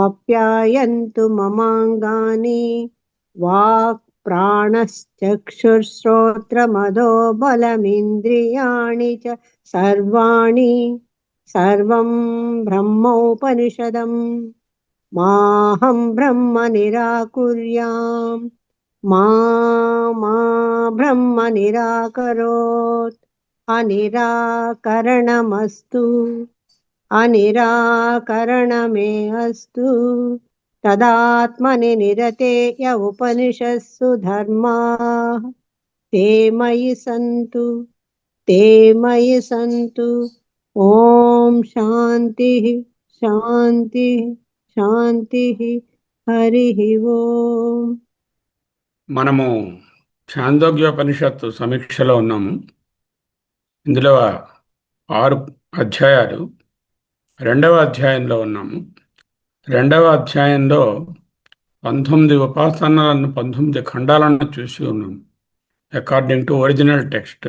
आप्यायन्तु ममाङ्गानि वाक् प्राणश्चक्षुश्रोत्रमदो बलमिन्द्रियाणि च सर्वाणि सर्वं ब्रह्मोपनिषदम् माहं ब्रह्म निराकुर्याम् मा ब्रह्म निराकरोत् अनिराकरणमस्तु अनिराकरणमे अस्तु तदात्मनि निरतेय उपनिषत्सु धर्माः ते मयि सन्तु ओम शान्तिः शान्तिः శాంతిః హరిః ఓం. మనము ఛాందోగ్యోపనిషత్తు సమీక్షలో ఉన్నాము. ఇందులో 6 అధ్యాయాలు. 2వ అధ్యాయంలో ఉన్నాము. 2వ అధ్యాయంలో 19 ఉపాసనలను 19 ఖండాలను చూసి ఉన్నాము. అకార్డింగ్ టు ఒరిజినల్ టెక్స్ట్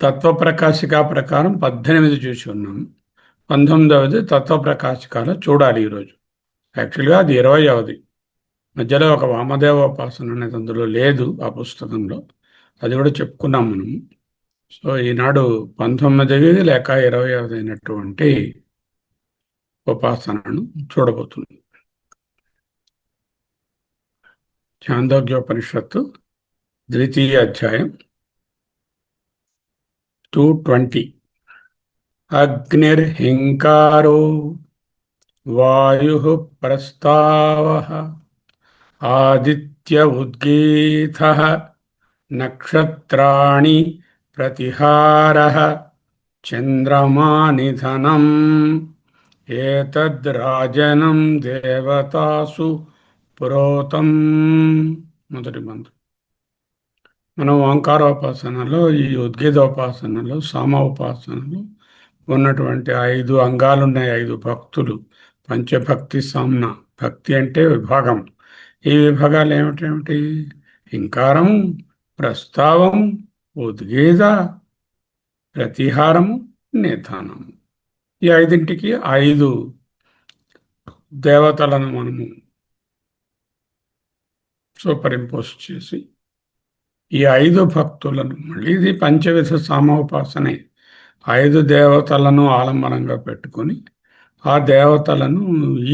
తత్వప్రకాశిక ప్రకారం 18 చూసి ఉన్నాము. 19వది తత్వప్రకాశికాలో చూడాలి ఈరోజు. యాక్చువల్గా అది 20వది. మధ్యలో ఒక వామదేవోపాసన అనేది అందులో లేదు ఆ పుస్తకంలో, అది కూడా చెప్పుకున్నాం మనం. సో ఈనాడు 19వి లేక 20వది అయినటువంటి ఉపాసనను చూడబోతుంది. ఛాందోగ్యోపనిషత్తు 2వ అధ్యాయం 220. అగ్నిర్హింకారో వాయుః ప్రస్తావః ఆదిత్య ఉద్గీతః నక్షత్రాణి ప్రతిహారః చంద్రమా నిధనం ఏతద్రాజనం దేవతాసు పురోతం. మొదటి మంత్రం. మనం ఓంకారోపాసనలో, ఈ ఉద్గీతోపాసనలో, సామోపాసనలో ఉన్నటువంటి 5 అంగాలు ఉన్నాయి. 5 భక్తులు. పంచభక్తి సామ్న. భక్తి అంటే విభాగం. ఈ విభాగాలు ఏమిటేమిటి? హింకారము, ప్రస్తావము, ఉద్గీత, ప్రతిహారము, నిధానము. ఈ 5ంటికి 5 దేవతలను మనము సూపరింపోజ్ చేసి ఈ 5 భక్తులను, మళ్ళీ ఇది పంచవిధ సామోపాసనే, 5 దేవతలను ఆలంబనంగా పెట్టుకొని ఆ దేవతలను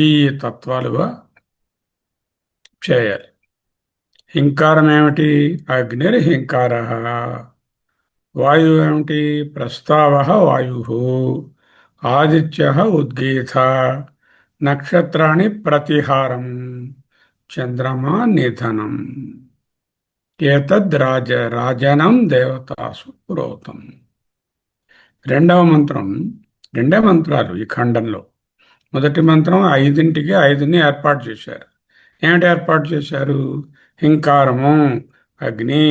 ఈ తత్వాలుగా చేయాలి. హింకారం ఏమిటి? అగ్నిర్హింకార. వాయువు ఏమిటి? ప్రస్తావ వాయు. ఆదిత్య ఉద్గీత. నక్షత్రాన్ని ప్రతిహారం. చంద్రమా నిధనం. రాజనం దేవతాసు పురోతం. 2వ మంత్రం. 2 మంత్రాలు ఈ ఖండంలో. మొదటి మంత్రం 5ంటికి 5ని ఏర్పాటు చేశారు. ఏమిటి ఏర్పాటు చేశారు? హింకారము, అగ్ని,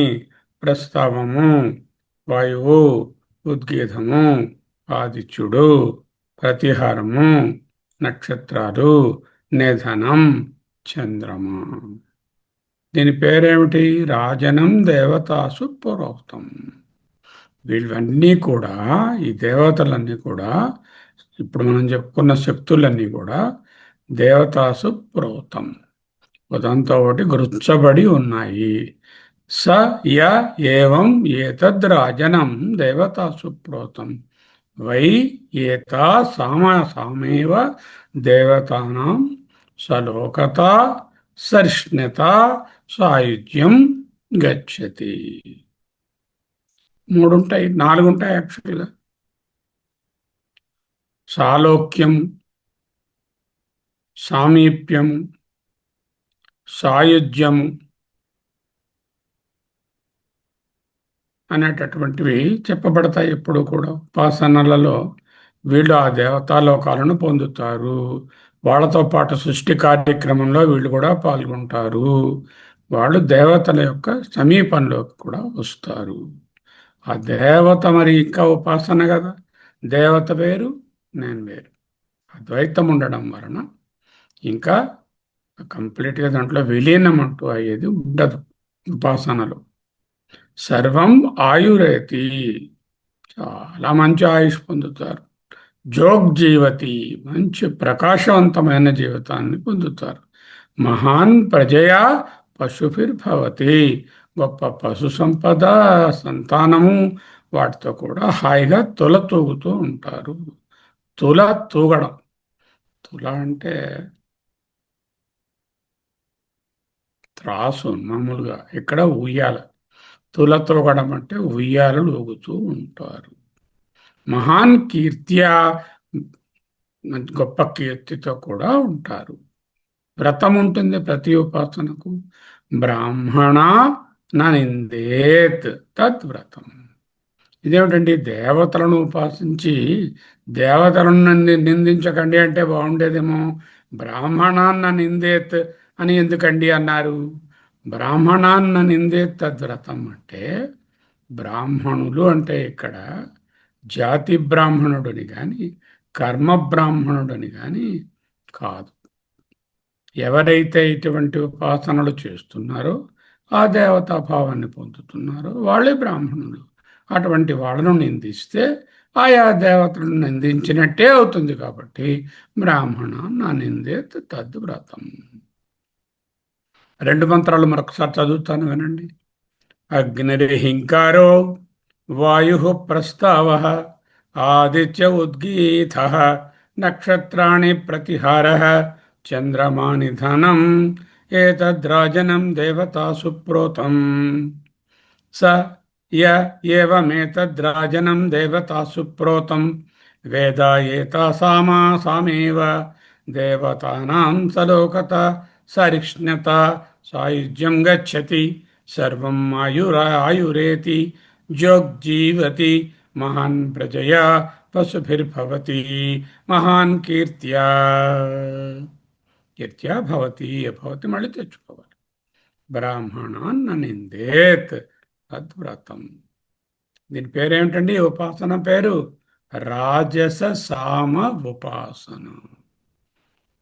ప్రస్తావము, వాయువు, ఉద్గీతము, ఆదిత్యుడు, ప్రతిహారము, నక్షత్రాలు, నిధనం, చంద్రమా. దీని పేరేమిటి? రాజనం దేవతాసు పురోక్తం. వీళ్ళన్నీ కూడా, ఈ దేవతలన్నీ కూడా, ఇప్పుడు మనం చెప్పుకున్న శక్తులన్నీ కూడా దేవతాసు పురోక్తం, ఉదంతో ఒకటి గుర్చబడి ఉన్నాయి. స య ఏవం ఏతద్రాజనం దేవతాసు పురోక్తం వై ఏతా సామేవ దేవతానాం సలోకత సర్ష్ణత సాయుజ్యం గచ్చతి. 3 ఉంటాయి, 4 ఉంటాయి యాక్చువల్గా. సాలోక్యం, సామీప్యము, సాయుజ్యము అనేటటువంటివి చెప్పబడతాయి ఎప్పుడు కూడా. ఉపాసనలలో వీళ్ళు ఆ దేవతాలోకాలను పొందుతారు. వాళ్ళతో పాటు సృష్టి కార్యక్రమంలో వీళ్ళు కూడా పాల్గొంటారు. వాళ్ళు దేవతల యొక్క సమీపంలోకి కూడా వస్తారు. ఆ దేవత మరి ఇంకా ఉపాసన కదా. దేవత వేరు, నేను వేరు. అద్వైతం ఉండడం వలన ఇంకా కంప్లీట్గా దాంట్లో విలీనం అంటూ అయ్యేది ఉండదు ఉపాసనలో. సర్వం ఆయురేతి. చాలా మంచి ఆయుష్ పొందుతారు. జోగ్జీవతి, మంచి ప్రకాశవంతమైన జీవితాన్ని పొందుతారు. మహాన్ ప్రజయా పశుభిర్భవతి, గొప్ప పశు సంపద, సంతానము, వాటితో కూడా హాయిగా తుల తూగుతూ ఉంటారు. తుల తూగడం, తుల అంటే త్రాసు మామూలుగా, ఇక్కడ ఉయ్యాల. తుల తూగడం అంటే ఉయ్యాలలు ఊగుతూ ఉంటారు. మహాన్ కీర్త్యా, గొప్ప కీర్తితో కూడా ఉంటారు. వ్రతం ఉంటుంది ప్రతి ఉపాసనకు. బ్రాహ్మణ నిందేత్ తద్వ్రతం. ఇదేమిటండి, దేవతలను ఉపాసించి దేవతలను నిందించకండి అంటే బాగుండేదేమో. బ్రాహ్మణాన్న నిందేత్ అని ఎందుకండి అన్నారు? బ్రాహ్మణాన్న నిందేత్ తద్వ్రతం అంటే, బ్రాహ్మణులు అంటే ఇక్కడ జాతి బ్రాహ్మణుడని కానీ కర్మ బ్రాహ్మణుడని కానీ కాదు. ఎవరైతే ఇటువంటి ఉపాసనలు చేస్తున్నారో, ఆ దేవతా భావాన్ని పొందుతున్నారో వాళ్ళే బ్రాహ్మణులు. అటువంటి వాళ్ళను నిందిస్తే ఆయా దేవతలను నిందించినట్టే అవుతుంది. కాబట్టి బ్రాహ్మణ నా నిందేత్ తద్వ్రతం. రెండు మంత్రాలు మరొకసారి చదువుతాను, వినండి. అగ్నిర్హింకారో వాయు ప్రస్తావ ఆదిత్య ఉద్గీత నక్షత్రాణి ప్రతిహార చంద్రమా నిధనం ఏతద్రాజనం దేవతాసు ప్రోతం. స య ఏవమేతద్రాజనం దేవతాసు ప్రోతం వేద ఏతాసామాసామేవ దేవతానాం సలోకత సరిక్ష్ణత సాయుజ్యం గచ్చతి సర్వం ఆయురేతి జోగ్జీవతి మహాన్ ప్రజయా పశుభిర్భవతి మహాన్ కీర్త్యా. కీర్త్యా భవతి, భవతి మళ్ళీ తెచ్చుకోవాలి. బ్రాహ్మణాన్న నిందేత్ తద్వ్రతం. దీని పేరేమిటండి? ఉపాసన పేరు రాజస సామ ఉపాసన.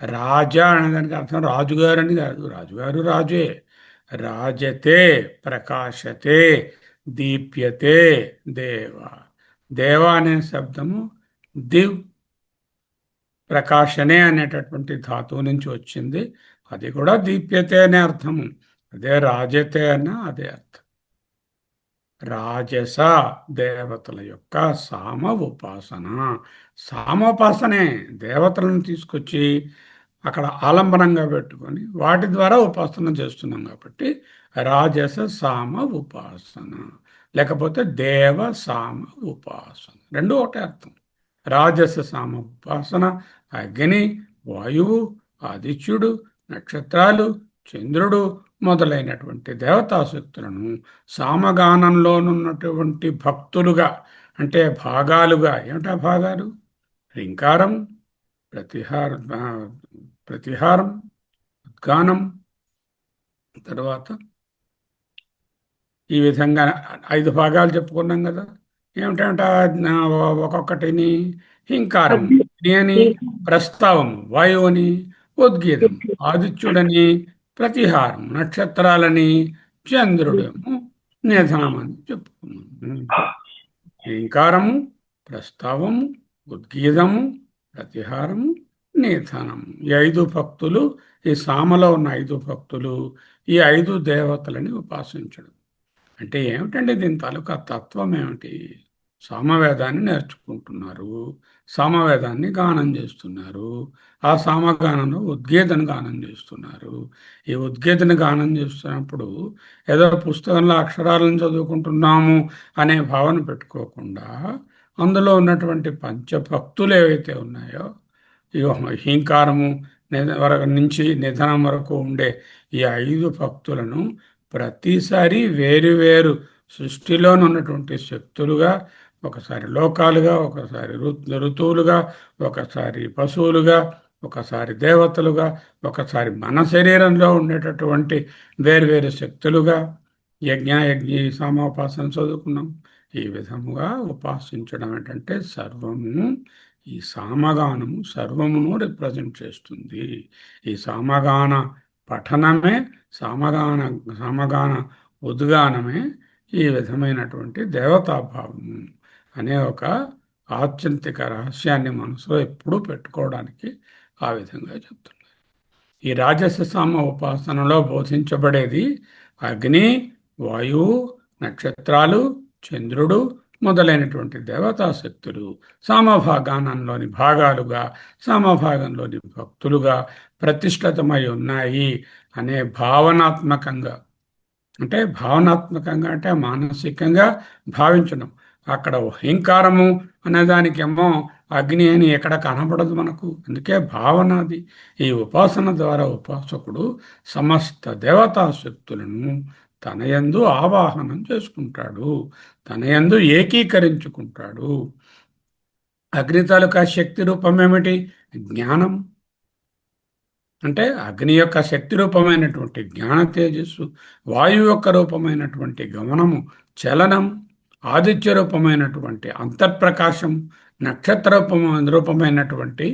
రాజా అనేదానికి అర్థం రాజుగారు అని కాదు. రాజుగారు రాజే. రాజతే ప్రకాశతే దీప్యతే దేవ. దేవ అనే శబ్దము దివ్ ప్రకాశనే అనేటటువంటి ధాతువు నుంచి వచ్చింది. అది కూడా దీప్యతే అనే అర్థము. అదే రాజతే అన్న అదే అర్థం. రాజస దేవతల యొక్క సామ ఉపాసన. సామోపాసనే, దేవతలను తీసుకొచ్చి అక్కడ ఆలంబనంగా పెట్టుకొని వాటి ద్వారా ఉపాసన చేస్తున్నాం కాబట్టి రాజస సామ ఉపాసన, లేకపోతే దేవ సామ ఉపాసన, రెండు ఒకటే అర్థం. రాజస సామ ఉపాసన అగ్ని, వాయువు, ఆదిత్యుడు, నక్షత్రాలు, చంద్రుడు మొదలైనటువంటి దేవతాశక్తులను సామగానంలోనున్నటువంటి భక్తులుగా, అంటే భాగాలుగా. ఏమిటా భాగాలు? రింకారం, ప్రతిహారం, ఉద్గానం, తర్వాత ఈ విధంగా 5 భాగాలు చెప్పుకున్నాం కదా. ఏమిటంటే ఒక్కొక్కటిని హింకారం అని, ప్రస్తావము వాయువుని, ఉద్గీతం ఆదిత్యుడని, ప్రతిహారం నక్షత్రాలని, చంద్రుడేమో నిధనమని చెప్పుకున్నాం. హింకారము, ప్రస్తావము, ఉద్గీతము, ప్రతిహారము, నిధనము. ఈ 5 భక్తులు, ఈ సామలో ఉన్న 5 భక్తులు ఈ 5 దేవతలని ఉపాసించడం. అంటే ఏమిటండి దీని తాలూకా తత్వం ఏమిటి? సామవేదాన్ని నేర్చుకుంటున్నారు, సామవేదాన్ని గానం చేస్తున్నారు. ఆ సామగానంలో ఉద్గీతను గానం చేస్తున్నారు. ఈ ఉద్గీతను గానం చేస్తున్నప్పుడు ఏదో పుస్తకంలో అక్షరాలను చదువుకుంటున్నాము అనే భావన పెట్టుకోకుండా, అందులో ఉన్నటువంటి పంచభక్తులు ఏవైతే ఉన్నాయో, ఈ హీంకారము వరకు నుంచి నిధనం వరకు ఉండే ఈ 5 భక్తులను ప్రతిసారి వేరు సృష్టిలోనున్నటువంటి శక్తులుగా, ఒకసారి లోకాలుగా, ఒకసారి ఋతువులుగా, ఒకసారి పశువులుగా, ఒకసారి దేవతలుగా, ఒకసారి మన శరీరంలో ఉండేటటువంటి వేరు శక్తులుగా, యజ్ఞ సామోపాసన చదువుకున్నాం. ఈ విధముగా ఉపాసించడం ఏంటంటే సర్వము, ఈ సామగానము సర్వమును రిప్రజెంట్ చేస్తుంది. ఈ సామగాన పఠనమే, సామగాన ఉద్గానమే ఈ విధమైనటువంటి దేవతాభావము అనే ఒక ఆత్యంతిక రహస్యాన్ని మనసులో ఎప్పుడూ పెట్టుకోవడానికి ఆ విధంగా చెప్తున్నారు. ఈ రాజస సామ ఉపాసనలో బోధించబడేది అగ్ని, వాయువు, నక్షత్రాలు, చంద్రుడు మొదలైనటువంటి దేవతా శక్తులు సామభాగానంలోని భాగాలుగా, సామభాగంలోని భక్తులుగా ప్రతిష్ఠితమై ఉన్నాయి అనే భావనాత్మకంగా, అంటే భావనాత్మకంగా అంటే మానసికంగా భావించడం. అక్కడ హీంకారము అనేదానికేమో అగ్ని అని ఎక్కడ కనబడదు మనకు, అందుకే భావన అది. ఈ ఉపాసన ద్వారా ఉపాసకుడు సమస్త దేవతా శక్తులను తన యందు ఆవాహనం చేసుకుంటాడు, తన యందు ఏకీకరించుకుంటాడు. అగ్ని తాలూకా శక్తి రూపం ఏమిటి? జ్ఞానం. అంటే అగ్ని యొక్క శక్తి రూపమైనటువంటి జ్ఞాన తేజస్సు, వాయువు యొక్క రూపమైనటువంటి గమనము, చలనం, ఆదిత్య రూపమైనటువంటి అంతర్ప్రకాశం, నక్షత్ర రూపమైనటువంటి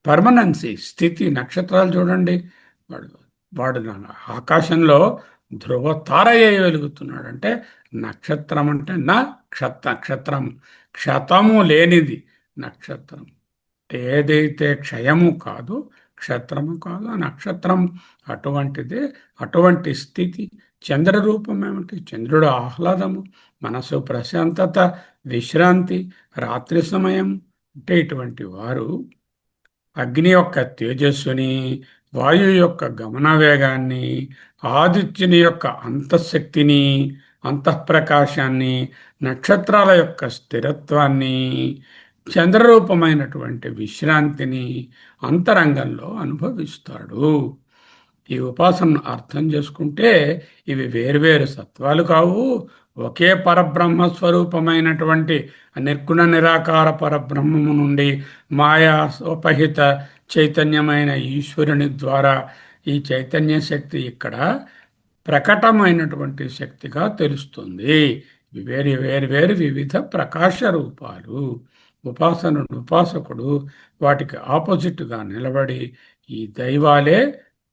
పర్మనెన్సీ, స్థితి. నక్షత్రాలు చూడండి, వాడు వాడు ఆకాశంలో ధ్రువ తారయ్య వెలుగుతున్నాడు అంటే నక్షత్రం అంటే నక్షత్రం, క్షతము లేనిది నక్షత్రం. ఏదైతే క్షయము కాదు, క్షత్రము కాదు, ఆ నక్షత్రం అటువంటిదే. అటువంటి స్థితి. చంద్ర రూపం ఏమిటి? చంద్రుడు ఆహ్లాదము, మనసు ప్రశాంతత, విశ్రాంతి, రాత్రి సమయం. అంటే ఇటువంటి వారు అగ్ని యొక్క తేజస్సుని, వాయు యొక్క గమన వేగాన్ని, ఆదిత్యుని యొక్క అంతఃశక్తిని, అంతఃప్రకాశాన్ని, నక్షత్రాల యొక్క స్థిరత్వాన్ని, చంద్రరూపమైనటువంటి విశ్రాంతిని అంతరంగంలో అనుభవిస్తాడు. ఈ ఉపాసనను అర్థం చేసుకుంటే ఇవి వేరువేరు సత్వాలు కావు, ఒకే పరబ్రహ్మ స్వరూపమైనటువంటి నిర్గుణ నిరాకార పరబ్రహ్మము నుండి మాయా ఉపహిత చైతన్యమైన ఈశ్వరుని ద్వారా ఈ చైతన్య శక్తి ఇక్కడ ప్రకటమైనటువంటి శక్తిగా తెలుస్తుంది. వేరు వేరు వేరు వివిధ ప్రకాశ రూపాలు. ఉపాసకుడు వాటికి ఆపోజిట్గా నిలబడి ఈ దైవాలే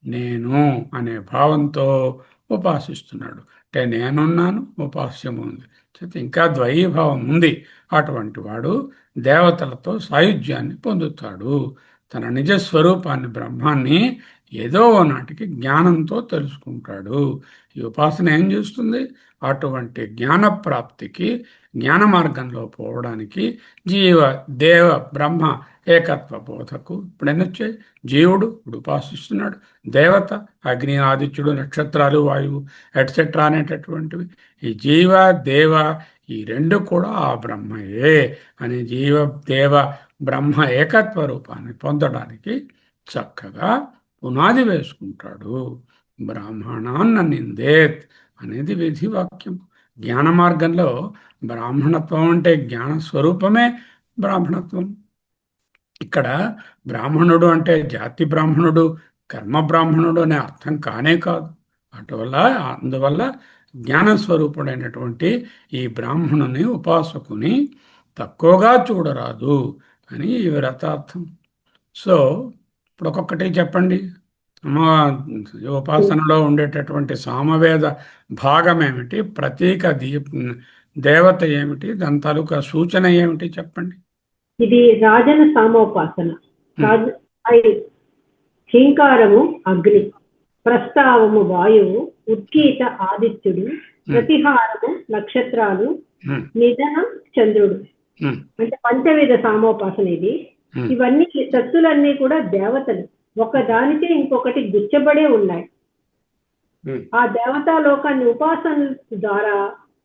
నేను అనే భావంతో ఉపాసిస్తున్నాడు. అంటే నేనున్నాను, ఉపాస్యం ఉంది, ఇంకా ద్వైభావం ఉంది. అటువంటి వాడు దేవతలతో సాయుధ్యాన్ని పొందుతాడు. తన నిజస్వరూపాన్ని, బ్రహ్మాన్ని ఏదో నాటికి జ్ఞానంతో తెలుసుకుంటాడు. ఈ ఉపాసన ఏం చేస్తుంది? అటువంటి జ్ఞానప్రాప్తికి, జ్ఞాన మార్గంలో పోవడానికి జీవ దేవ బ్రహ్మ ఏకత్వ బోధకు ఇప్పుడు ఎన్నొచ్చాయి? జీవుడు ఇప్పుడు ఉపాసిస్తున్నాడు, దేవత అగ్ని, ఆదిత్యుడు, నక్షత్రాలు, వాయువు ఎట్సెట్రా అనేటటువంటివి. ఈ జీవ దేవ ఈ రెండు కూడా ఆ బ్రహ్మయే అని జీవ దేవ బ్రహ్మ ఏకత్వ రూపాన్ని పొందడానికి చక్కగా పునాది వేసుకుంటాడు. బ్రాహ్మణాన్న నిందేత్ అనేది విధివాక్యం. జ్ఞాన మార్గంలో బ్రాహ్మణత్వం అంటే జ్ఞాన స్వరూపమే బ్రాహ్మణత్వం. ఇక్కడ బ్రాహ్మణుడు అంటే జాతి బ్రాహ్మణుడు, కర్మ బ్రాహ్మణుడు అనే అర్థం కానే కాదు. అందువల్ల జ్ఞానస్వరూపుడైనటువంటి ఈ బ్రాహ్మణుని, ఉపాసకుని తక్కువగా చూడరాదు అని ఈ వ్రతార్థం. సో ఇప్పుడు ఒక్కొక్కటి చెప్పండి. ఉపాసనలో ఉండేటటువంటి సామవేద భాగం ఏమిటి? ప్రతీక దేవత ఏమిటి? దాని తాలూకా సూచన ఏమిటి చెప్పండి. ఇది రాజన సామోపాసన. హీంకారము అగ్ని, ప్రస్తావము వాయువు, ఉత్కీత ఆదిత్యుడు, ప్రతిహారము నక్షత్రాలు, నిధనం చంద్రుడు. అంటే పంచవిధ సామోపాసన ఇది. ఇవన్నీ శక్తులన్నీ కూడా దేవతలు, ఒకదానికే ఇంకొకటి గుచ్చబడే ఉన్నాయి. ఆ దేవతా లోకాన్ని ఉపాసన ద్వారా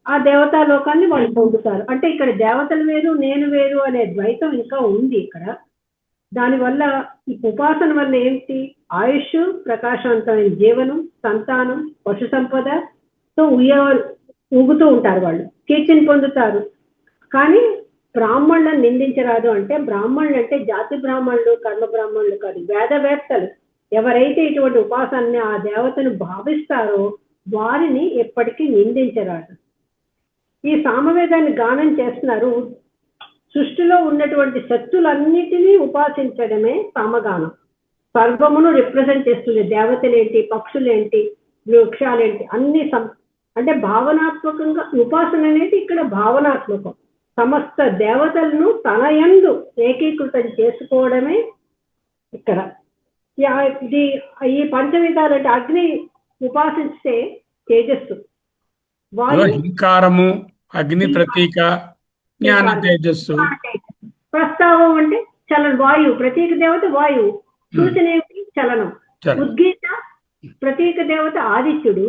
ఆ దేవతా లోకాన్ని వాళ్ళు పొందుతారు. అంటే ఇక్కడ దేవతలు వేరు, నేను వేరు అనే ద్వైతం ఇంకా ఉంది ఇక్కడ. దానివల్ల ఈ ఉపాసన వల్ల ఏంటి? ఆయుష్, ప్రకాశవంతమైన జీవనం, సంతానం, పశు సంపదతో ఊగుతూ ఉంటారు, వాళ్ళు కీర్తిని పొందుతారు. కానీ బ్రాహ్మణులను నిందించరాదు. అంటే బ్రాహ్మణులు అంటే జాతి బ్రాహ్మణులు, కర్మ బ్రాహ్మణులు కాదు, వేదవేత్తలు. ఎవరైతే ఇటువంటి ఉపాసనని ఆ దేవతను భావిస్తారో వారిని ఎప్పటికీ నిందించరాదు. ఈ సామవేదాన్ని గానం చేస్తున్నారు. సృష్టిలో ఉన్నటువంటి శక్తులన్నిటినీ ఉపాసించడమే సామగానం. సర్వమును రిప్రజెంట్ చేస్తుంది. దేవతలేంటి, పక్షులేంటి, వృక్షాలేంటి, అన్ని అంటే భావనాత్మకంగా ఉపాసన అనేది ఇక్కడ భావనాత్మకం. సమస్త దేవతలను తన యందు ఏకీకృతం చేసుకోవడమే ఇక్కడ. ఇది ఈ పంచవిధాలంటే అగ్ని ఉపాసిస్తే తేజస్సు, వాయు హింకారము అగ్ని ప్రతీక, జ్ఞాన తేజస్సు. ప్రస్తావం అంటే చలనం, వాయువు ప్రతీక దేవత వాయువు, సూచన ఏమిటి చలనం. ఉద్గీత ప్రతీక దేవత ఆదిత్యుడు,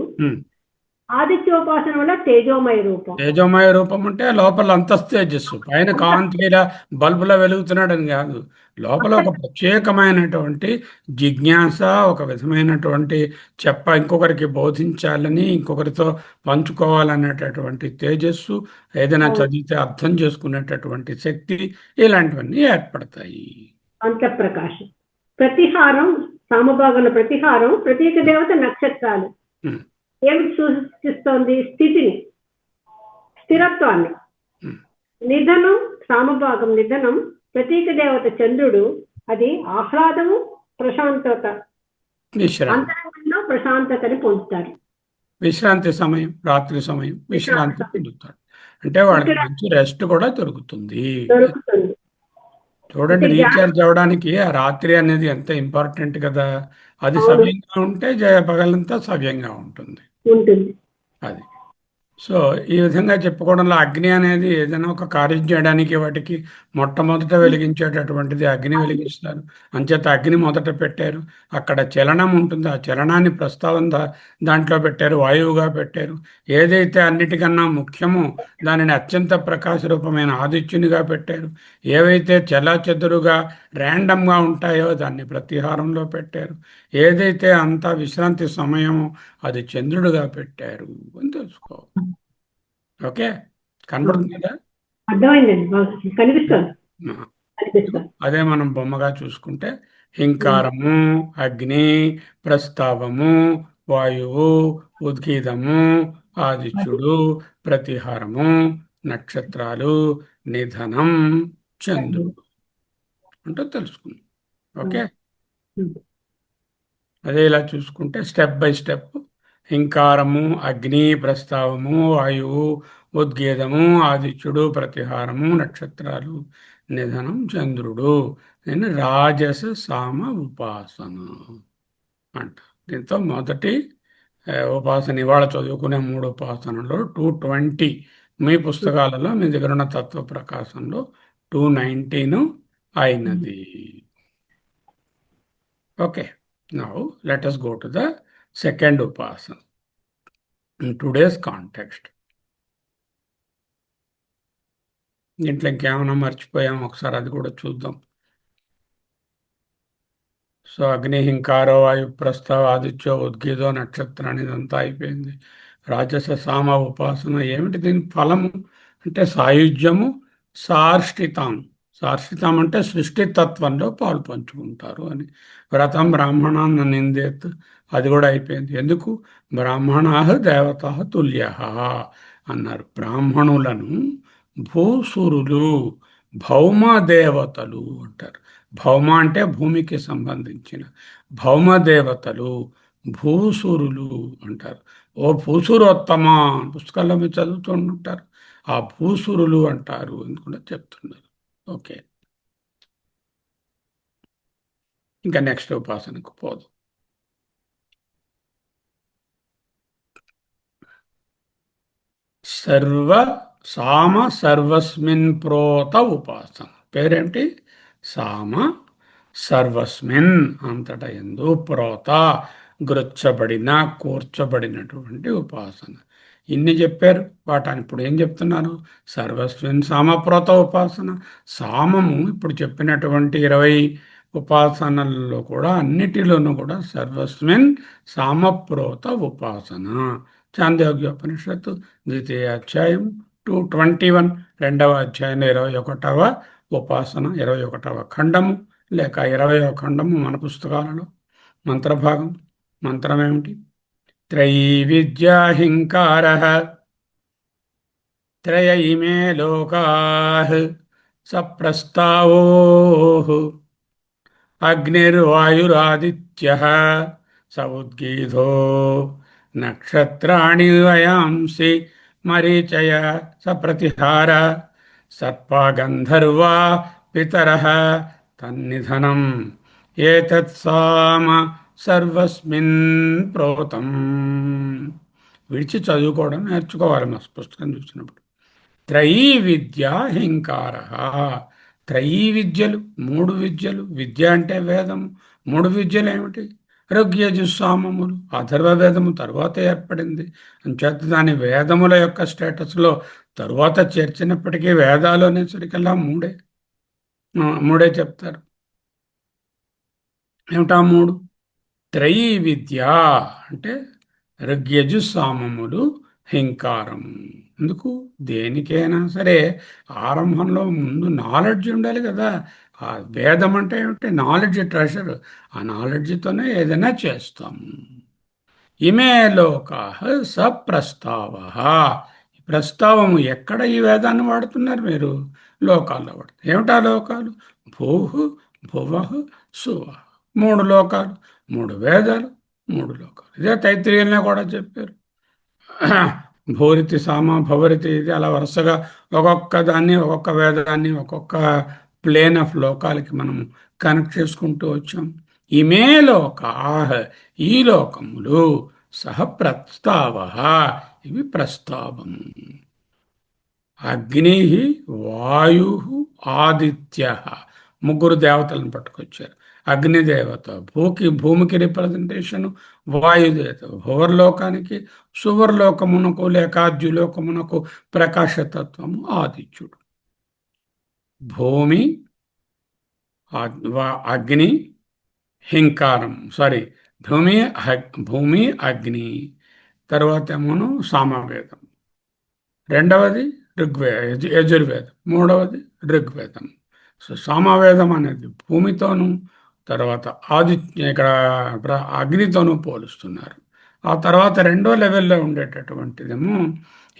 ఆదిత్యోపాసన వల్ల తేజోమయ రూపం. తేజోమయ రూపం అంటే లోపల అంతస్తేజస్సు, పైన కాంతిగా బల్బులా వెలుగుతున్నాడని కాదు, లోపల ఒక ప్రత్యేకమైనటువంటి జిజ్ఞాస, ఒక విధమైనటువంటి ఇంకొకరికి బోధించాలని, ఇంకొకరితో పంచుకోవాలనేటటువంటి తేజస్సు, ఏదైనా చదివితే అర్థం చేసుకునేటటువంటి శక్తి, ఇలాంటివన్నీ ఏర్పడతాయి. అంతఃప్రకాశం. ప్రతిహారం, సామభాగంలో ప్రతిహారం ప్రతీక దేవత నక్షత్రాలు ఏమిటి సూచిస్తోంది? స్థితిని, స్థిరత్వాన్ని. నిధనం, సామభాగం నిధనం ప్రతీక దేవత చంద్రుడు, అది ఆహ్లాదము, ప్రశాంతత, అంతరంగంలో ప్రశాంతతని పొందుతారు. విశ్రాంతి సమయం, రాత్రి సమయం విశ్రాంతి పొందుతాడు. అంటే వాళ్ళకి మంచి రెస్ట్ కూడా దొరుకుతుంది. చూడండి, రీఛార్జ్ అవ్వడానికి ఆ రాత్రి అనేది ఎంత ఇంపార్టెంట్ కదా. అది సవ్యంగా ఉంటే పగలంతా సవ్యంగా ఉంటుంది. అది. సో ఈ విధంగా చెప్పుకోవడంలో అగ్ని అనేది ఏదైనా ఒక కార్యం చేయడానికి వాటికి మొట్టమొదట వెలిగించేటటువంటిది అగ్ని వెలిగిస్తారు. అంచేత అగ్ని మొదట పెట్టారు. అక్కడ చలనం ఉంటుంది, ఆ చలనాన్ని ప్రస్తావన దాంట్లో పెట్టారు, వాయువుగా పెట్టారు. ఏదైతే అన్నిటికన్నా ముఖ్యమో దానిని అత్యంత ప్రకాశ రూపమైన ఆదిత్యునిగా పెట్టారు. ఏవైతే చెల్లాచెదురుగా ర్యాండమ్గా ఉంటాయో దాన్ని ప్రతిహారంలో పెట్టారు. ఏదైతే అంతా విశ్రాంతి సమయమో అది చంద్రుడుగా పెట్టారు అని తెలుసుకోవాలి. ఓకే, కనబడుతుందా? అర్థమైందండి, కనిపిస్తుంది. అదే మనం బొమ్మగా చూసుకుంటే హింకారము అగ్ని, ప్రస్తావము వాయువు, ఉద్గీతము ఆదిత్యుడు, ప్రతిహారము నక్షత్రాలు, నిధనం చంద్రుడు అంటూ తెలుసుకుందాం. ఓకే, అదే ఇలా చూసుకుంటే స్టెప్ బై స్టెప్ హింకారము అగ్ని, ప్రస్తావము వాయువు, ఉద్గీతము ఆదిత్యుడు, ప్రతిహారము నక్షత్రాలు, నిధనం చంద్రుడు. నేను రాజస సామ ఉపాసన అంట. దీంతో మొదటి ఉపాసన ఇవాళ చదువుకునే 3 ఉపాసనలో 220 మీ పుస్తకాలలో మీ దగ్గర ఉన్న తత్వ ప్రకాశంలో 219 అయినది. Okay, now let us go to the second upasana in today's context. దీంట్లో ఇంకేమైనా మర్చిపోయాం, ఒకసారి అది కూడా చూద్దాం. సో అగ్ని, హింకారో, వాయు, ప్రస్తావ, ఆదిత్యో, ఉద్గీతో, నక్షత్రం ఇదంతా అయిపోయింది. రాజస సామ ఉపాసన ఏమిటి? దీని ఫలము అంటే సాయుధ్యము, సార్ష్టితం. సార్ష్టితం అంటే సృష్టితత్వంలో పాలు పంచుకుంటారు అని. వ్రతం బ్రాహ్మణాన్న నిందేత్, అది కూడా అయిపోయింది. ఎందుకు? బ్రాహ్మణా దేవతా తుల్య అన్నారు. బ్రాహ్మణులను భూసురులు, భౌమ దేవతలు అంటారు. భౌమ అంటే భూమికి సంబంధించిన, భౌమ దేవతలు భూసురులు అంటారు. ఓ భూసురోత్తమ పుస్తకాల్లో మీరు చదువుతూ ఉంటారు, ఆ భూసురులు అంటారు అని కూడా చెప్తున్నారు. ఓకే, ఇంకా నెక్స్ట్ ఉపాసనకు పోదు. సామ సర్వస్మిన్ ప్రోత ఉపాసన. పేరేంటి? సామ సర్వస్మిన్, అంతట ఎందు, ప్రోత గృచ్చబడిన, కూర్చబడినటువంటి ఉపాసన. ఇన్ని చెప్పారు. వాటిని ఇప్పుడు ఏం చెప్తున్నారు? సర్వస్మిన్ సామప్రోత ఉపాసన. సామము ఇప్పుడు చెప్పినటువంటి 20 ఉపాసనల్లో కూడా అన్నిటిలోనూ కూడా సర్వస్మిన్ సామప్రోత ఉపాసన. చాందోగ్యోపనిషత్తు 2వ అధ్యాయం 221, 2వ అధ్యాయం 21వ ఉపాసన, 21వ ఖండము లేక 20వ ఖండము మన పుస్తకాలలో మంత్రభాగం. మంత్రం ఏమిటి? త్రైవిద్యాహింకారః త్రయ ఇమే లోకాః సప్రస్తావోః అగ్నిర్వాయురాదిత్యః స ఉద్గీతో నక్షత్రాణి వయాంసి మరీచయ స ప్రతిహార సర్పా గంధర్వా పితరః తన్నిధనం ఏతత్సామ సర్వస్మిన్ ప్రోతం. విడిచి చదువుకోవడం నేర్చుకోవాలి మా పుస్తకం చూసినప్పుడు. త్రయీ విద్య హింకార. త్రయీ విద్యలు, మూడు విద్యలు. విద్య అంటే వేదము. మూడు విద్యలు ఏమిటి? ఋగ్యజుస్సామములు. అథర్వ వేదము తరువాత ఏర్పడింది. అంచేత దాని వేదముల యొక్క స్టేటస్లో తరువాత చేర్చినప్పటికీ వేదాలు అనేసరికల్లా మూడే చెప్తారు. ఏమిటా మూడు? త్రయీ విద్య అంటే ఋగ్యజుస్సామములు, హింకారము. ఎందుకు? దేనికైనా సరే ఆరంభంలో ముందు నాలెడ్జ్ ఉండాలి కదా. ఆ వేదం అంటే ఏమిటి? Knowledge treasure. ఆ నాలెడ్జ్తోనే ఏదైనా చేస్తాము. ఇమే లోకా సప్రస్తావ. ఈ ప్రస్తావము ఎక్కడ ఈ వేదాన్ని వాడుతున్నారు మీరు? లోకాల్లో వాడుతున్నారు. ఏమిటా లోకాలు? భూహు, భువః, సువః. మూడు లోకాలు, మూడు వేదాలు, మూడు లోకాలు. ఇదే తైత్రీయంలో కూడా చెప్పారు. భూరితి, సామ, భవరితి, ఇది అలా వరుసగా ఒక్కొక్క దాన్ని, ఒక్కొక్క వేదాన్ని, ఒక్కొక్క ప్లేన్ ఆఫ్ లోకాలకి మనం కనెక్ట్ చేసుకుంటూ వచ్చాం. ఇమే లోకా, ఈ లోకములు, సహ ప్రస్తావ, ఇవి ప్రస్తావము. అగ్ని, వాయు, ఆదిత్య, ముగ్గురు దేవతలను పట్టుకొచ్చారు. అగ్నిదేవత భూమికి రిప్రజెంటేషన్, వాయుదేవత భువర్లోకానికి, సువర్లోకమునకు లేక ద్యులోకమునకు ప్రకాశతత్వము ఆదిత్యుడు. భూమి, అగ్ని, హింకారం, భూమి అగ్ని. తర్వాత ఏమోను సామవేదం, రెండవది యజుర్వేదం, మూడవది ఋగ్వేదం. సో సామవేదం అనేది భూమితోనూ, తర్వాత ఇక్కడ అగ్నితోనూ పోలుస్తున్నారు. ఆ తర్వాత రెండో లెవెల్లో ఉండేటటువంటిదేమో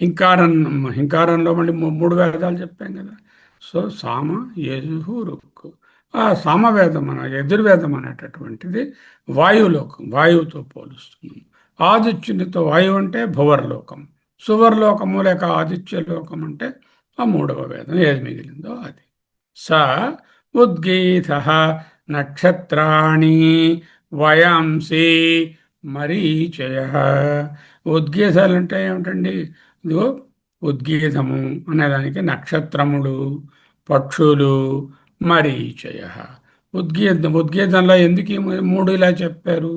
హింకారంలో మళ్ళీ మూడు వేదాలు చెప్పాం కదా. సో సామ, యజు, రుక్కు. ఆ సామవేదం యజుర్వేదం అనేటటువంటిది వాయువుతో పోలుస్తున్నాం. ఆదిత్యునితో, వాయువు అంటే భువర్లోకం, సువర్లోకము లేక ఆదిత్యలోకం అంటే ఆ మూడవ వేదం. ఏది మిగిలిందో అది. స ఉద్గీత నక్షత్రాణి వయాంసి మరీచయ. ఉద్గీతాలు అంటే ఏమిటండి? ఇదిగో ఉద్గీతము అనేదానికి నక్షత్రములు, పక్షులు, మరీచయ. ఉద్గీతంలో ఎందుకు మూడు ఇలా చెప్పారు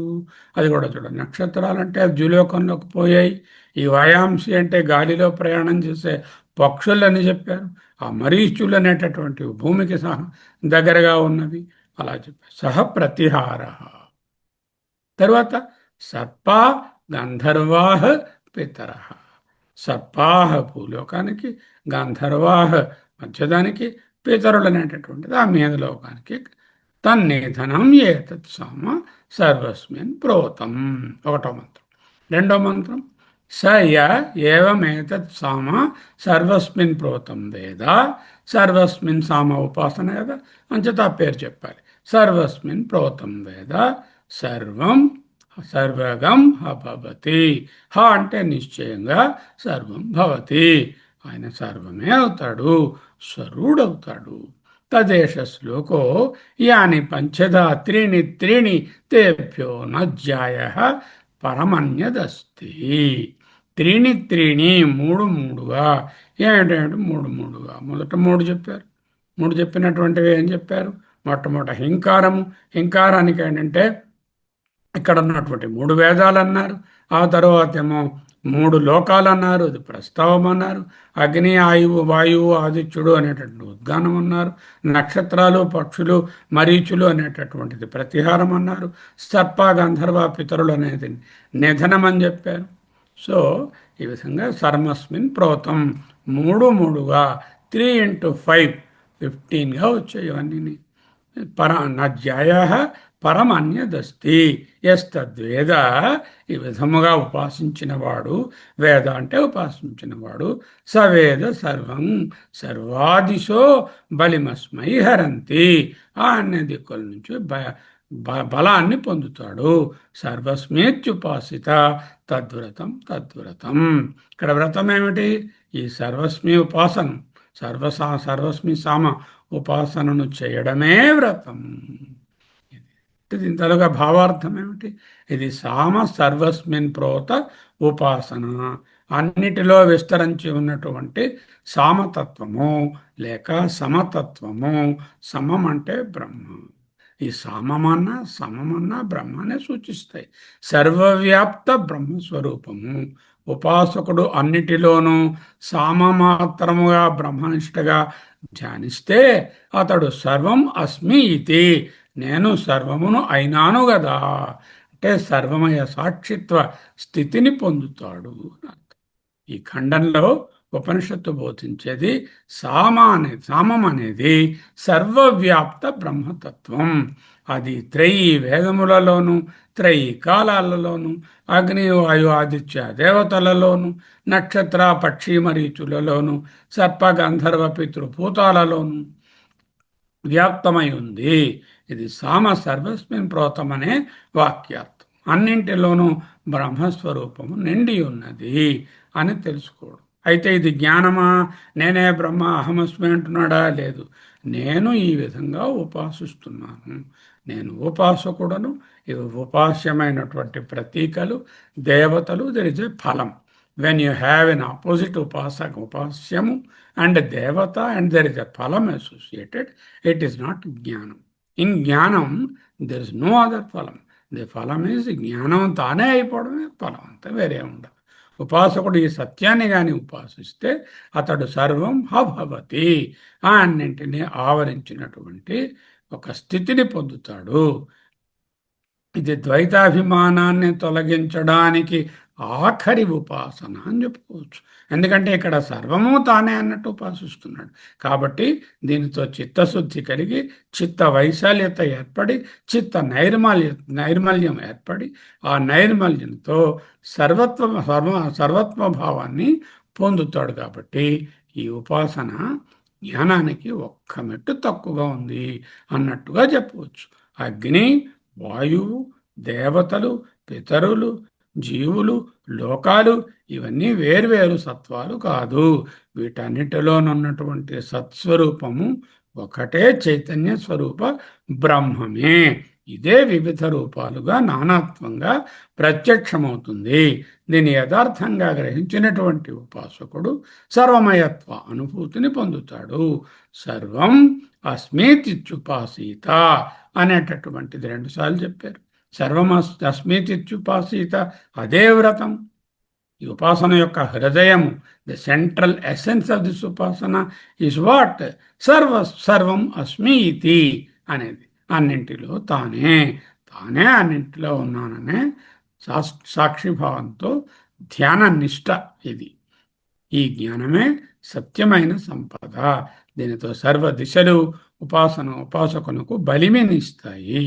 అది కూడా చూడండి. నక్షత్రాలంటే ద్యులోకంలోకి పోయాయి. ఈ వయాంసి అంటే గాలిలో ప్రయాణం చేసే పక్షులని చెప్పారు. ఆ మరీచులు అనేటటువంటి భూమికి దగ్గరగా ఉన్నవి అలా చెప్పారు. సహ ప్రతిహార. తర్వాత సర్పా గంధర్వాహ పితర. సర్పాహ భూలోకానికి, గంధర్వాహ మధ్యదానికి, పితరులు అనేటటువంటిది ఆ మీద లోకానికి. తన్నిధనం ఏతత్ సామ సర్వస్మిన్ ప్రోతం. ఒకటో మంత్రం. రెండో మంత్రం స ఏవమేతత్ సామ సర్వస్మిన్ ప్రోతం వేద. సర్వస్మిన్ సామ ఉపాసన కదా, అంచేత ఆ పేరు చెప్పాలి. సర్వస్మిన్ ప్రోతం వేద సర్వగం భవతి. అంటే నిశ్చయంగా సర్వం భవతి. ఆయన సర్వమే అవుతాడు, స్వరుడవుతాడు. తదేష శ్లోకో యాని పంచదా త్రీణి తేభ్యో నజ్యాయ పరమన్యదస్తి. త్రీణి మూడుగా. ఏమిటేమిటి మూడుగా? మొదట మూడు చెప్పారు. మూడు చెప్పినటువంటివి ఏం చెప్పారు? మొట్టమొదట హింకారానికి ఏంటంటే ఇక్కడ ఉన్నటువంటి మూడు వేదాలు అన్నారు. ఆ తర్వాత ఏమో మూడు లోకాలు అన్నారు, అది ప్రస్తావం అన్నారు. అగ్ని, వాయువు, ఆదిత్యుడు అనేటటువంటి ఉద్గానం అన్నారు. నక్షత్రాలు, పక్షులు, మరీచులు అనేటటువంటిది ప్రతిహారం అన్నారు. సర్ప, గంధర్వ, పితరులు అనేది నిధనం అని చెప్పారు. సో ఈ విధంగా సర్వస్మిన్ ప్రోతం మూడుగా 3 × 5 15గా వచ్చాయి ఇవన్నీ. నజ్యాయ పరమన్యదస్తి ఎస్తద్వేద. ఈ విధముగా ఉపాసించినవాడు, వేద అంటే ఉపాసించినవాడు, సవేద సర్వం సర్వాదిశో బలిమస్మై హరంతి. ఆ అన్ని దిక్కుల నుంచి బలాన్ని పొందుతాడు. సర్వస్మేత్యుపాసిత తద్వ్రతం. ఇక్కడ వ్రతం ఏమిటి? ఈ సర్వస్మి ఉపాసనం, సర్వస్మి సామ ఉపాసనను చేయడమే వ్రతం. దీని తలుగా భావార్థం ఏమిటి? ఇది సామ సర్వస్మిన్ ప్రోత ఉపాసన, అన్నిటిలో విస్తరించి ఉన్నటువంటి సామతత్వము లేక సమతత్వము. సమం అంటే బ్రహ్మ. ఈ సమమన్నా బ్రహ్మనే సూచిస్తాయి. సర్వవ్యాప్త బ్రహ్మస్వరూపము. ఉపాసకుడు అన్నిటిలోనూ సామమాత్రముగా బ్రహ్మనిష్టగా ధ్యానిస్తే అతడు సర్వం అస్మి ఇతి, నేను సర్వమును అయినాను గదా అంటే సర్వమయ సాక్షిత్వ స్థితిని పొందుతాడు. ఈ ఖండంలో ఉపనిషత్తు బోధించేది సామం అనేది సర్వవ్యాప్త బ్రహ్మతత్వం. అది త్రయీ వేదములలోను, త్రయీ కాలాలలోను, అగ్ని వాయు ఆదిత్య దేవతలలోను, నక్షత్ర పక్షి మరీచులలోను, సర్ప గంధర్వ పితృభూతాలలోను వ్యాప్తమై ఉంది. ఇది సామ సర్వస్మిన్ ప్రోతం అనే వాక్యార్థం. అన్నింటిలోనూ బ్రహ్మస్వరూపము నిండి ఉన్నది అని తెలుసుకోవడం. అయితే ఇది జ్ఞానమా? నేనే బ్రహ్మ అహమస్మి అంటున్నాడా? లేదు. నేను ఈ విధంగా ఉపాసిస్తున్నాను, నేను ఉపాసకుడను. ఇవి ఉపాస్యమైనటువంటి ప్రతీకలు, దేవతలు. దెర్ ఇస్ ఎ ఫలం. When you have an opposite ఉపాస్యము అండ్ దేవత అండ్ దెర్ ఇస్ ఎ ఫలం అసోసియేటెడ్, ఇట్ ఈస్ నాట్ జ్ఞానం. ఇన్ జ్ఞానం దెర్ ఇస్ నో అదర్ ఫలం. ది ఫలం ఈజ్ జ్ఞానం తానే అయిపోవడమే ఫలం, అంతా వేరే ఉండదు. ఉపాసకుడు ఈ సత్యాన్ని కానీ ఉపాసిస్తే అతడు సర్వం హభవతి, అన్నింటినీ ఆవరించినటువంటి ఒక స్థితిని పొందుతాడు. ఇది ద్వైతాభిమానాన్ని తొలగించడానికి ఆఖరి ఉపాసన అని చెప్పుకోవచ్చు. ఎందుకంటే ఇక్కడ సర్వము తానే అన్నట్టు ఉపాసిస్తున్నాడు కాబట్టి దీనితో చిత్తశుద్ధి కలిగి చిత్త వైశాల్యత ఏర్పడి చిత్త నైర్మల్యం ఏర్పడి ఆ నైర్మల్యంతో సర్వత్వ భావాన్ని పొందుతాడు. కాబట్టి ఈ ఉపాసన జ్ఞానానికి ఒక్క మెట్టు తక్కువగా ఉంది అన్నట్టుగా చెప్పవచ్చు. అగ్ని, వాయువు, దేవతలు, పితరులు, జీవులు, లోకాలు ఇవన్నీ వేర్వేరు సత్వాలు కాదు. వీటన్నిటిలోనున్నటువంటి సత్స్వరూపము ఒకటే చైతన్య స్వరూప బ్రహ్మమే. ఇదే వివిధ రూపాలుగా నానాత్వంగా ప్రత్యక్షమవుతుంది. దీన్ని యథార్థంగా గ్రహించినటువంటి ఉపాసకుడు సర్వమయత్వ అనుభూతిని పొందుతాడు. సర్వం అస్మీత్యుపాసీత అనేటటువంటిది 2 సార్లు చెప్పారు. సర్వం అస్మీత్యుపాసీత, అదే వ్రతం. ఈ ఉపాసన యొక్క హృదయము, the central essence of this ఉపాసన ఈజ్ వాట్? సర్వం అస్మి ఇతి అనేది. అన్నింటిలో తానే అన్నింటిలో ఉన్నాననే సాక్షిభావంతో ధ్యాన నిష్ట ఇది. ఈ జ్ఞానమే సత్యమైన సంపద. దీనితో సర్వ దిశలు ఉపాసకునకు బలిమినిస్తాయి.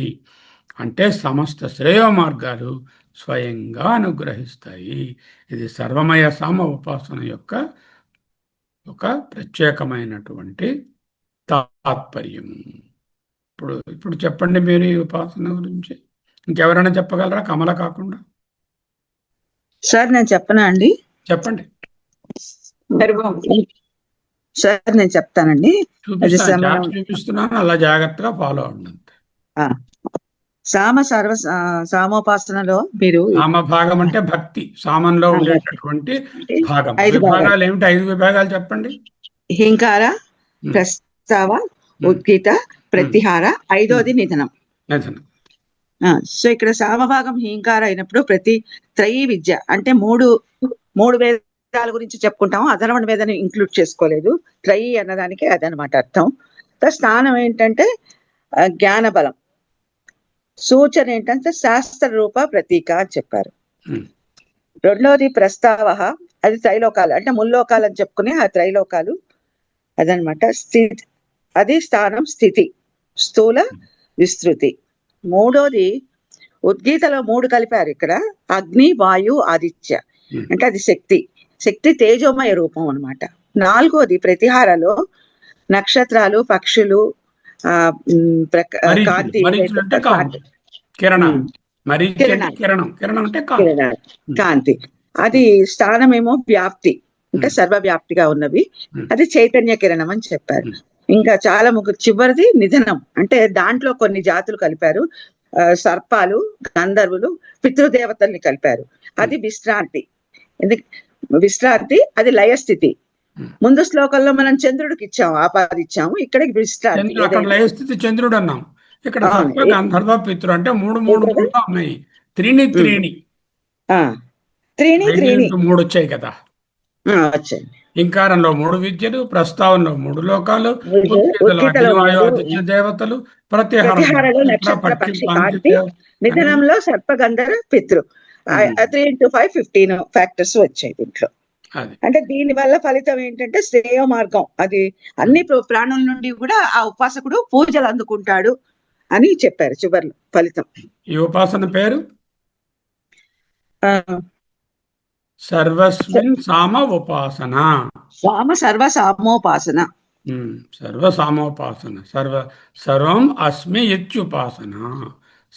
అంటే సమస్త శ్రేయో మార్గాలు స్వయంగా అనుగ్రహిస్తాయి. ఇది సర్వమయ సామ ఉపాసన యొక్క ఒక ప్రత్యేకమైనటువంటి తాత్పర్యము. ఇప్పుడు చెప్పండి మీరు ఈ ఉపాసన గురించి. ఇంకెవరైనా చెప్పగలరా కమల కాకుండా? సార్ నేను చెప్పనా అండి? చెప్పండి సార్. నేను చెప్తానండి. చూపిస్తున్నాను, అలా జాగ్రత్తగా ఫాలో అవ్వండి. సామోపాసనలో మీరు సామభాగం అంటే భక్తి, సామంలో ఉండేటటువంటి భాగం. విభాగాలు ఏమిటి? 5 విభాగాలు చెప్పండి. హింకార, ప్రస్తావ, ఉద్గీత, ప్రతిహార, 5వది నిధనం. సో ఇక్కడ సామభాగం హింకార అయినప్పుడు త్రయీ విద్య అంటే మూడు వేదాల గురించి చెప్పుకుంటాము. అధర్వణ వేదాన్ని ఇంక్లూడ్ చేసుకోలేదు. త్రయీ అన్నదానికి అదనమాట అర్థం. స్థానం ఏంటంటే జ్ఞాన బలం. సూచన ఏంటంటే శాస్త్ర రూప ప్రతీక అని చెప్పారు. 2వది ప్రస్తావ, అది త్రైలోకాలు అంటే ముల్లోకాలు అని చెప్పుకునే ఆ త్రైలోకాలు అదనమాట. స్థితి, అది స్థానం, స్థితి, స్థూల, విస్తృతి. 3వది ఉద్గీతలో 3 కలిపారు ఇక్కడ. అగ్ని, వాయు, ఆదిత్య అంటే అది శక్తి తేజోమయ రూపం అనమాట. 4వది ప్రతిహారలో నక్షత్రాలు, పక్షులు, కాంతి, కాంతి. అది స్థానమేమో వ్యాప్తి, అంటే సర్వవ్యాప్తిగా ఉన్నవి. అది చైతన్య కిరణం అని చెప్పారు. ఇంకా చాలా చివరిది నిధనం, అంటే దాంట్లో కొన్ని జాతులు కలిపారు. సర్పాలు, గంధర్వులు, పితృదేవతల్ని కలిపారు. అది విశ్రాంతి. విశ్రాంతి అది లయస్థితి. ముందు శ్లోకంలో మనం చంద్రుడికి ఇచ్చాము, ఆపాదిచ్చాము. ఇక్కడ విశ్రాంతి లయస్థితి చంద్రుడు అన్నాం. ఇక్కడ గంధర్వ పితృ అంటే మూడు ఉన్నాయి. త్రీని మూడు వచ్చాయి కదా. వచ్చాయి. ఇంకారంలో 3 విద్యలు, ప్రస్తావనలో 3 లోకాలు, ఆదిత్య దేవతలు, ప్రత్యహారంలో నక్షత్ర పక్షి కార్తి, నిధనంలో సర్పగంధర పితృ. 3 into 5 15 ఫ్యాక్టర్స్ వచ్చాయి దీంట్లో. అంటే దీని వల్ల ఫలితం ఏంటంటే శ్రేయ మార్గం. అది అన్ని ప్రాణుల నుండి కూడా ఆ ఉపాసకుడు పూజలు అందుకుంటాడు అని చెప్పారు చివరిలో ఫలితం. ఈ ఉపాసన పేరు సర్వస్మిన్ సామ ఉపాసన. సర్వసామోపాసన. సర్వసామోపాసన. సర్వం అస్మి ఇత్యుపాసన.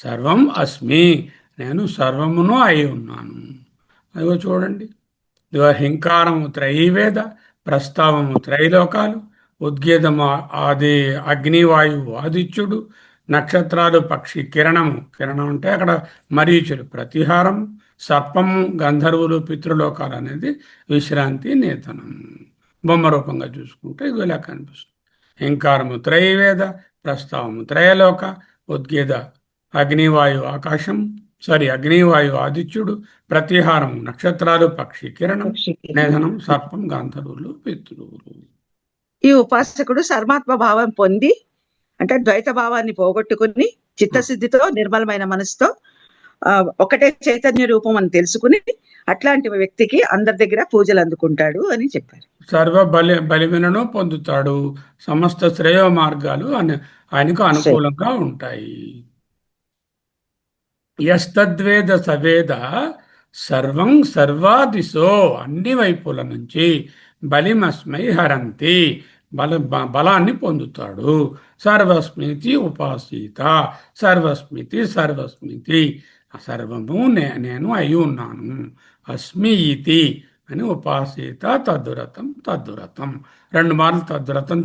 సర్వం అస్మి, నేను సర్వమును అయి ఉన్నాను. అదిగో చూడండి, హింకారము త్రైవేద, ప్రస్తావము త్రైలోకాలు, ఉద్గీతము ఆది అగ్నివాయువు ఆదిత్యుడు, నక్షత్రాలు పక్షి కిరణం అంటే అక్కడ మరీచులు, ప్రతిహారం, సర్పము, గంధర్వులు, పితృలోకాలు అనేది విశ్రాంతి, నిధనం. బొమ్మ రూపంగా చూసుకుంటే ఇది ఇలా కనిపిస్తుంది. హింకారము త్రైవేద, ప్రస్తావము త్రయలోక, ఉద్గీత అగ్నివాయు ఆకాశం, అగ్నివాయు ఆదిత్యుడు, ప్రతిహారం నక్షత్రాలు పక్షి కిరణం, నిధనం సర్పం, గంధర్వులు, పితృవులు. ఈ ఉపాసకుడు సర్వాత్మ భావం పొంది, అంటే ద్వైత భావాన్ని పోగొట్టుకుని చిత్తశుద్ధితో నిర్మలమైన మనసుతో ఒకటే చైతన్య రూపం అని తెలుసుకుని అట్లాంటి వ్యక్తికి అందరి దగ్గర పూజలు అందుకుంటాడు అని చెప్పారు. సర్వ బలిమిలను పొందుతాడు. సమస్త శ్రేయ మార్గాలు ఆయనకు అనుకూలంగా ఉంటాయి. యస్తద్వేద సవేద సర్వం సర్వాదిశో, అన్ని వైపుల నుంచి బలిమస్మై హరంతి, బలాన్ని పొందుతాడు. సర్వస్మితి ఉపాసీత, సర్వస్మితి సర్వము నేను అయి ఉన్నాను. అస్మి ఇతి అని ఉపాసీత తద్వ్రతం 2 మార్లు తద్వ్రతం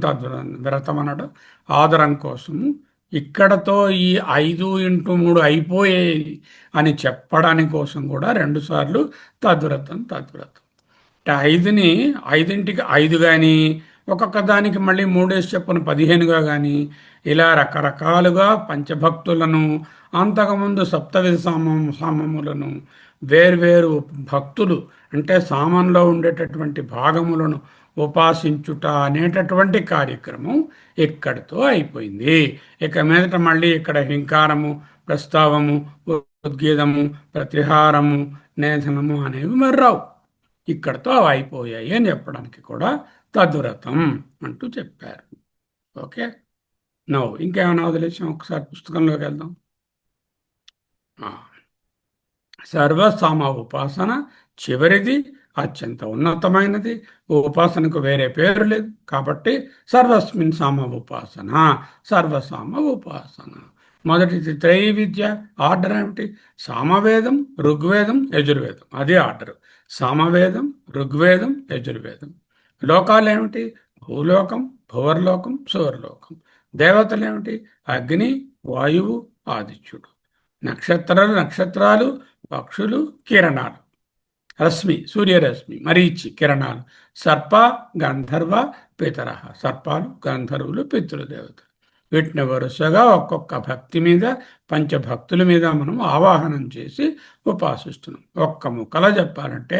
వ్రతం అనడం ఆదరం కోసము. ఇక్కడతో ఈ 5 into 3 అయిపోయాయి అని చెప్పడానికి కోసం కూడా 2 సార్లు తద్వ్రతం. అంటే 5ని 5ంటికి 5 కానీ, ఒక్కొక్క దానికి మళ్ళీ 3 చెప్పున 15గా కానీ, ఇలా రకరకాలుగా పంచభక్తులను, అంతకుముందు సప్తవిధ సామములను, వేర్వేరు భక్తులు అంటే సామంలో ఉండేటటువంటి భాగములను ఉపాసించుట అనేటటువంటి కార్యక్రమం ఇక్కడితో అయిపోయింది. ఇక మీదట మళ్ళీ ఇక్కడ హింకారము, ప్రస్తావము, ఉద్గీతము, ప్రతిహారము, నిధనము అనేవి మరి రావు. ఇక్కడితో అవి అయిపోయాయి అని చెప్పడానికి కూడా తద్వ్రతం అంటూ చెప్పారు. ఓకే, ఇంకేమైనా వదిలేసాం? ఒకసారి పుస్తకంలోకి వెళ్దాం. సర్వసామ ఉపాసన చివరిది, అత్యంత ఉన్నతమైనది. ఉపాసనకు వేరే పేరు లేదు కాబట్టి సర్వస్మిన్ సామ ఉపాసన, సర్వసామ ఉపాసన. మొదటిది త్రైవిద్య. ఆర్డర్ ఏమిటి? సామవేదం, ఋగ్వేదం, యజుర్వేదం. అది ఆర్డర్. సామవేదం, ఋగ్వేదం, యజుర్వేదం. లోకాలు ఏమిటి? భూలోకం, భువర్లోకం, సువర్లోకం. దేవతలు ఏమిటి? అగ్ని, వాయువు, ఆదిత్యుడు. నక్షత్రాలు, పక్షులు, కిరణాలు, రశ్మి, సూర్యరశ్మి, మరీచి కిరణాలు. సర్ప, గంధర్వ, పితర. సర్పాలు, గంధర్వులు, పితృదేవతలు. వీటిని వరుసగా ఒక్కొక్క భక్తి మీద, పంచభక్తుల మీద మనం ఆవాహనం చేసి ఉపాసిస్తున్నాం. ఒక్క ముక్కలో చెప్పాలంటే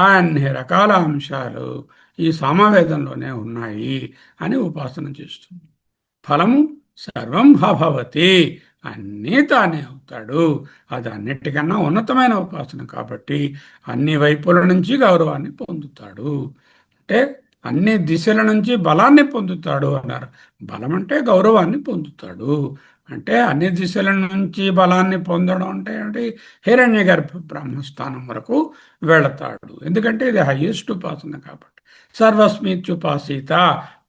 అన్ని రకాల అంశాలు ఈ సామవేదంలోనే ఉన్నాయి అని ఉపాసన చేస్తుంది. ఫలము సర్వం భవతి, అన్నీ తానే అవుతాడు. అది అన్నిటికన్నా ఉన్నతమైన ఉపాసన కాబట్టి అన్ని వైపుల నుంచి గౌరవాన్ని పొందుతాడు. అంటే అన్ని దిశల నుంచి బలాన్ని పొందుతాడు అన్నారు. బలం అంటే గౌరవాన్ని పొందుతాడు. అంటే అన్ని దిశల నుంచి బలాన్ని పొందడం అంటే ఏంటి? హిరణ్య గర్భ బ్రహ్మస్థానం వరకు వెళతాడు. ఎందుకంటే ఇది హయ్యెస్ట్ ఉపాసన కాబట్టి. సర్వస్మిత్యుపాసీత,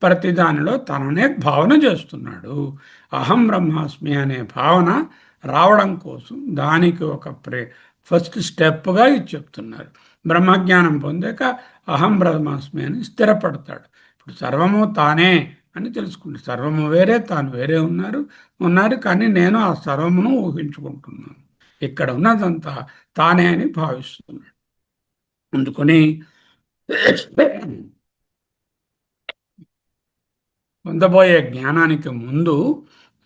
ప్రతిదానిలో తననే భావన చేస్తున్నాడు. అహం బ్రహ్మాస్మి అనే భావన రావడం కోసం దానికి ఒక ఫస్ట్ స్టెప్గా ఇది చెప్తున్నారు. బ్రహ్మజ్ఞానం పొందాక అహం బ్రహ్మాస్మి అని స్థిరపడతాడు. ఇప్పుడు సర్వము తానే అని తెలుసుకుంటాడు. సర్వము వేరే, తాను వేరే ఉన్నారు కానీ నేను ఆ సర్వమును ఊహించుకుంటున్నాను. ఇక్కడ ఉన్నదంతా తానే అని భావిస్తున్నాడు. అందుకని పొందబోయే జ్ఞానానికి ముందు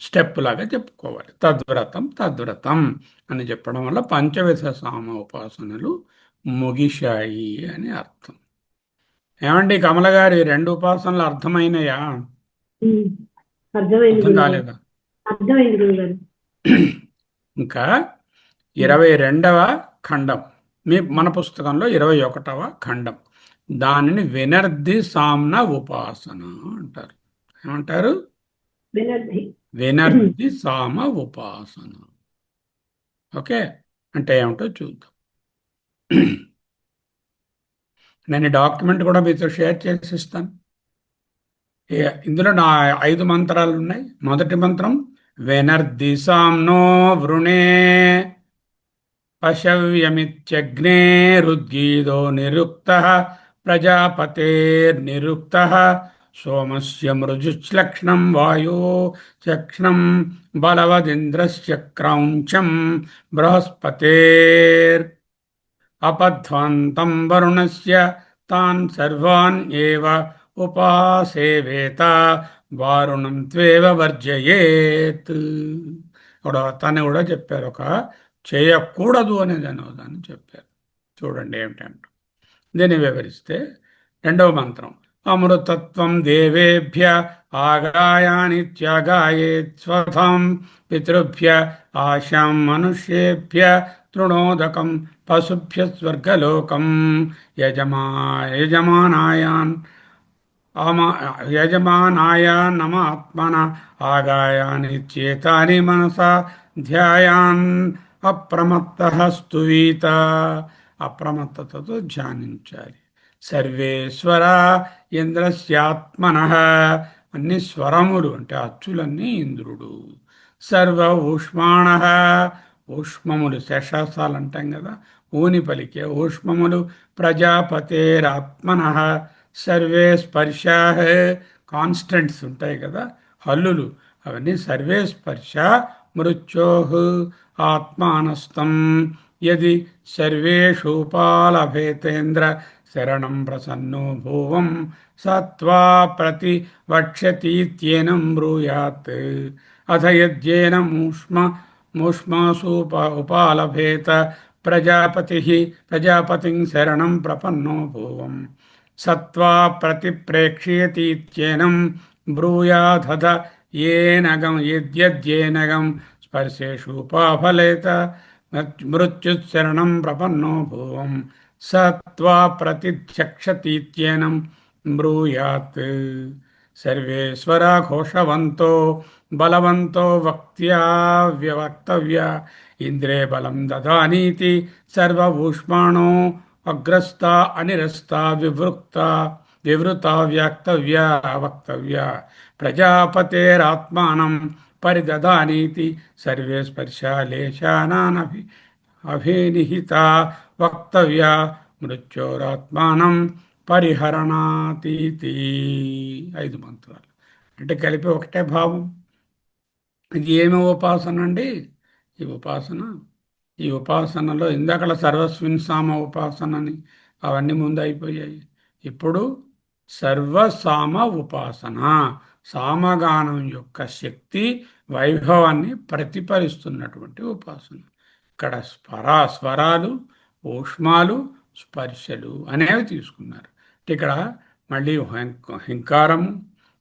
స్టెప్ లాగా చెప్పుకోవాలి. తద్వ్రతం అని చెప్పడం వల్ల పంచవిధ సామ ఉపాసనలు ముగిశాయి అని అర్థం. ఏమండి కమల గారి 2 ఉపాసనలు అర్థమైనయా? అర్థం కాలేదా? ఇంకా 22వ ఖండం మన పుస్తకంలో 21వ ఖండం, దానిని వినర్ది సామ్న ఉపాసన అంటారు. ఏమంటారు? వినర్ది సామ ఉపాసన. ఓకే, అంటే ఏమిటో చూద్దాం. నేను డాక్యుమెంట్ కూడా మీతో షేర్ చేసి ఇస్తాను. ఇందులో నా 5 మంత్రాలు ఉన్నాయి. మొదటి మంత్రం వినర్ది సామ్నో వృణే పశవ్యమిత్యగ్నే రుద్గీదో నిరుక్తః ప్రజాపతేర్నిరుక్తః సోమస్య మృజుశ్లక్ష్ణం వాయో చక్ష్ణం బలవదింద్రస్య క్రౌంచం బృహస్పతేర్ అపధ్వంతం వరుణస్య తాన్ సర్వాన్ ఏవ ఉపాసేవేత వారుణం త్వేవ వర్జయేత్. తను కూడా చెప్పారు, ఒక చేయకూడదు అనేది దాన్ని చెప్పారు. చూడండి ఏమిటంట దీన్ని వివరిస్తే, 2వ మంత్రం అమృతత్వం దేవేభ్య ఆగాయానిత్యాగాయేత్ స్వధాం పితృభ్య ఆశాం మనుష్యేభ్య తృణోదకం పశుభ్య స్వర్గలోకం యజమానాయ నమాత్మన ఆగాయానిచ్యేతాని మనసా ధ్యాయాన్ అప్రమత్తః స్తువీత. అప్రమత్తతతో ధ్యానించాలి. సర్వేశ్వర ఇంద్రస్యాత్మనః, అన్ని స్వరములు అంటే అచ్చులన్నీ ఇంద్రుడు. సర్వ ఊష్మాణః, ఊష్మములు శేషాసాలు అంటాం కదా, ఊని పలికే ఊష్మములు. ప్రజాపతేరాత్మనః సర్వే స్పర్శాః, కాన్స్టెంట్స్ ఉంటాయి కదా హల్లులు, అవన్నీ సర్వే స్పర్శ. మృత్యోః ఆత్మానస్తం యది సర్వేషూపాలభేతేంద్ర శరణం ప్రసన్నో భువం సత్వా ప్రతి వక్ష్యతీత్యేనం బ్రూయాత్. అథ యజ్ఞేన మూష్మాసూప ఉపాలభేత ప్రజాపతిం శరణం ప్రపన్నో భువం సత్వా ప్రతిప్రేక్ష్యతీత్యేనం బ్రూయాదథ యద్యేనగం స్పర్శేషూపాఫలేత మృత్యుశరణం ప్రపన్నో భువం సత్వా ప్రతిచక్షతీత్యేనం బ్రూయాత్. సర్వేశ్వర ఘోషవంతో బలవంతో వక్తవ్య ఇంద్రే బలం దదానీతి సర్వ ఊష్మాణో అగ్రస్థ అనిరస్థ వివృత వ్యాక్తవ్య వక్తవ్య ప్రజాపతేరాత్మానం పరిదదానీతి సర్వే స్పర్శాలేశానాభినిహిత వక్తవ్య మృత్యోరాత్మానం పరిహరణాతీతి. 5 మంత్రాలు అంటే కలిపి ఒకటే భావం. ఇది ఏమి ఉపాసన అండి? ఈ ఉపాసనలో ఇందాకలా సర్వస్మిన్ సామ ఉపాసనని అవన్నీ ముందు అయిపోయాయి. ఇప్పుడు సర్వసామ ఉపాసన, సామగానం యొక్క శక్తి వైభవాన్ని ప్రతిఫలిస్తున్నటువంటి ఉపాసన. ఇక్కడ స్వరాలు, ఊష్మాలు, స్పర్శలు అనేవి తీసుకున్నారు. ఇక్కడ మళ్ళీ హింకారము,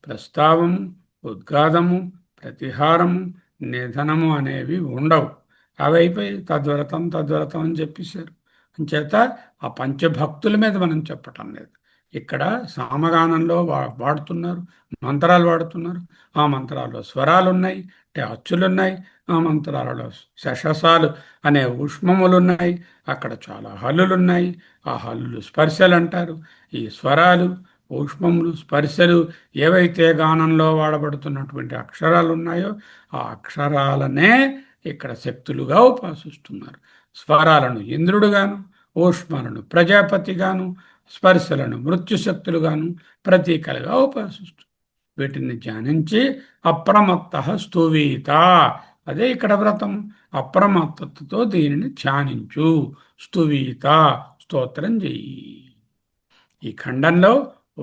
ప్రస్తావము, ఉద్గాదము, ప్రతిహారము, నిధనము అనేవి ఉండవు. అవి అయిపోయి తద్వ్రతం అని చెప్పేశారు. అంచేత ఆ పంచభక్తుల మీద మనం చెప్పటం లేదు. ఇక్కడ సామగానంలో వాడుతున్నారు, మంత్రాలు వాడుతున్నారు. ఆ మంత్రాల్లో స్వరాలు ఉన్నాయి, అంటే అచ్చులున్నాయి. ఆ మంత్రాలలో శషసాలు అనే ఊష్మములున్నాయి. అక్కడ చాలా హల్లులున్నాయి. ఆ హల్లులు స్పర్శలు అంటారు. ఈ స్వరాలు, ఊష్మములు, స్పర్శలు ఏవైతే గానంలో వాడబడుతున్నటువంటి అక్షరాలు ఉన్నాయో ఆ అక్షరాలనే ఇక్కడ శక్తులుగా ఉపాసిస్తున్నారు. స్వరాలను ఇంద్రుడుగాను, ఊష్మలను ప్రజాపతిగాను, స్పర్శలను మృత్యుశక్తులుగాను ప్రతీకలుగా ఉపాసిస్తూ వీటిని ధ్యానించి అప్రమత్త స్తువీత, అదే ఇక్కడ వ్రతం. అప్రమత్తతతో దీనిని ధ్యానించు, స్తువీత, స్తోత్రం చెయ్యి. ఈ ఖండంలో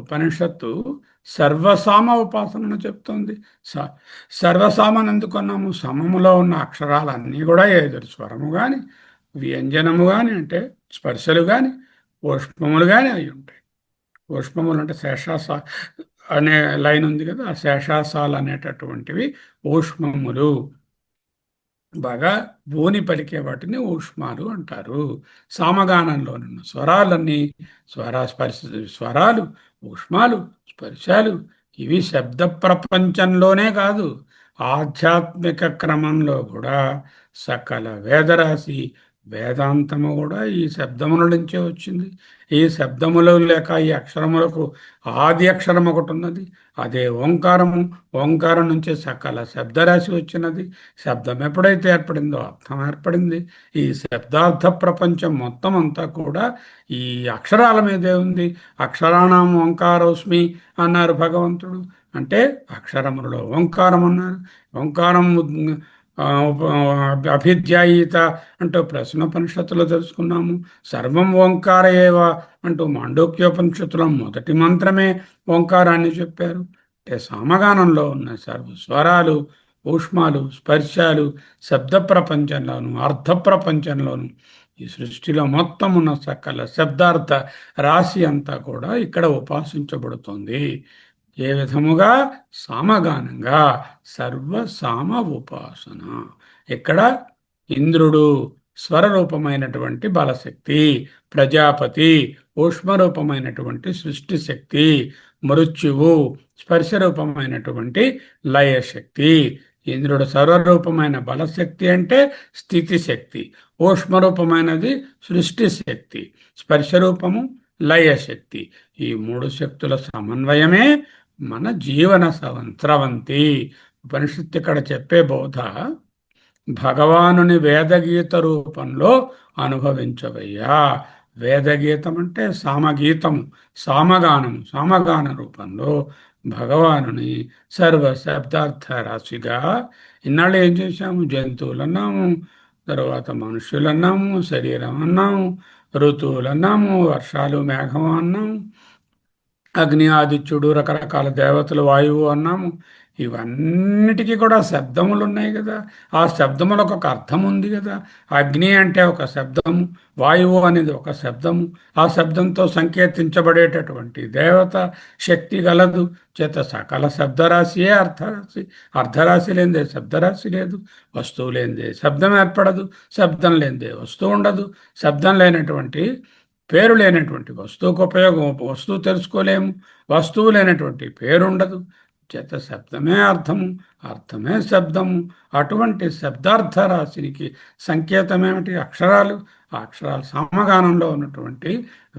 ఉపనిషత్తు సర్వసామ ఉపాసనను చెప్తోంది. సర్వసామని ఎందుకున్నాము? సమములో ఉన్న అక్షరాలన్నీ కూడా ఎదురు స్వరము కానీ, వ్యంజనము కానీ, అంటే స్పర్శలు కానీ, ఊష్మములు కానీ అయి ఉంటాయి. ఊష్మములు అంటే శేషాస అనే లైన్ ఉంది కదా, ఆ శేషాసాలు అనేటటువంటివి ఊష్మములు. బాగా భూని పలికే వాటిని ఊష్మాలు అంటారు. సామగానంలోనున్న స్వరాలన్నీ స్వరాలు, ఊష్మాలు, స్పర్శాలు ఇవి శబ్ద ప్రపంచంలోనే కాదు, ఆధ్యాత్మిక క్రమంలో కూడా సకల వేదరాశి వేదాంతము కూడా ఈ శబ్దముల నుంచే వచ్చింది. ఈ శబ్దములు లేక ఈ అక్షరములకు ఆది అక్షరం ఒకటి ఉన్నది, అదే ఓంకారము. ఓంకారం నుంచే సకల శబ్దరాశి వచ్చినది. శబ్దం ఎప్పుడైతే ఏర్పడిందో అర్థం ఏర్పడింది. ఈ శబ్దార్థ ప్రపంచం మొత్తం అంతా కూడా ఈ అక్షరాల మీదే ఉంది. అక్షరాణం ఓంకారోస్మి అన్నారు భగవంతుడు. అంటే అక్షరములలో ఓంకారం అన్నారు. ఓంకారం అభిధ్యాయిత అంటూ ప్రశ్నోపనిషత్తులో తెలుసుకున్నాము. సర్వం ఓంకార ఏవ అంటూ మాండూక్యోపనిషత్తులో మొదటి మంత్రమే ఓంకారాన్ని చెప్పారు. అంటే సామగానంలో ఉన్న సర్వ స్వరాలు, ఊష్మాలు, స్పర్శాలు శబ్ద ప్రపంచంలోను, అర్థ ప్రపంచంలోను, ఈ సృష్టిలో మొత్తం ఉన్న సకల శబ్దార్థ రాశి అంతా కూడా ఇక్కడ ఉపాసించబడుతుంది. ఏ విధముగా? సామగానంగా, సర్వసామ ఉపాసన. ఇక్కడ ఇంద్రుడు స్వరరూపమైనటువంటి బలశక్తి, ప్రజాపతి ఊష్మరూపమైనటువంటి సృష్టి శక్తి, మృత్యువు స్పర్శరూపమైనటువంటి లయశక్తి. ఇంద్రుడు సర్వరూపమైన బలశక్తి అంటే స్థితి శక్తి, ఊష్మరూపమైనది సృష్టి శక్తి, స్పర్శరూపము లయశక్తి. ఈ మూడు శక్తుల సమన్వయమే మన జీవన స్రవంతి. ఉపనిషత్తు ఇక్కడ చెప్పే బోధ భగవానుని వేదగీత రూపంలో అనుభవించవయ్యా. వేదగీతం అంటే సామగీతము, సామగానము. సామగాన రూపంలో భగవానుని సర్వ శబ్దార్థ రాశిగా. ఇన్నాళ్ళు ఏం చేశాము? జంతువులు అన్నాము, తర్వాత మనుషులు అన్నాము, శరీరం అన్నాము, ఋతువులు అన్నాము, వర్షాలు మేఘం అన్నాము, అగ్ని ఆదిత్యుడు, రకరకాల దేవతలు, వాయువు అన్నాము. ఇవన్నిటికీ కూడా శబ్దములు ఉన్నాయి కదా. ఆ శబ్దములకు ఒక అర్థం ఉంది కదా. అగ్ని అంటే ఒక శబ్దము, వాయువు అనేది ఒక శబ్దము. ఆ శబ్దంతో సంకేతించబడేటటువంటి దేవత శక్తి గలదు. చేత సకల శబ్దరాశియే అర్థరాశి. అర్ధరాశి లేనిదే శబ్దరాశి లేదు. వస్తువు లేనిదే శబ్దం ఏర్పడదు. శబ్దం లేనిదే వస్తువు ఉండదు. శబ్దం లేనటువంటి, పేరు లేనటువంటి వస్తువుకు ఉపయోగం, వస్తువు తెలుసుకోలేము. వస్తువు లేనటువంటి పేరు ఉండదు. చేత శబ్దమే అర్థము, అర్థమే శబ్దము. అటువంటి శబ్దార్థ రాశినికి సంకేతమేమిటి? అక్షరాలు. ఆ అక్షరాలు సామగానంలో ఉన్నటువంటి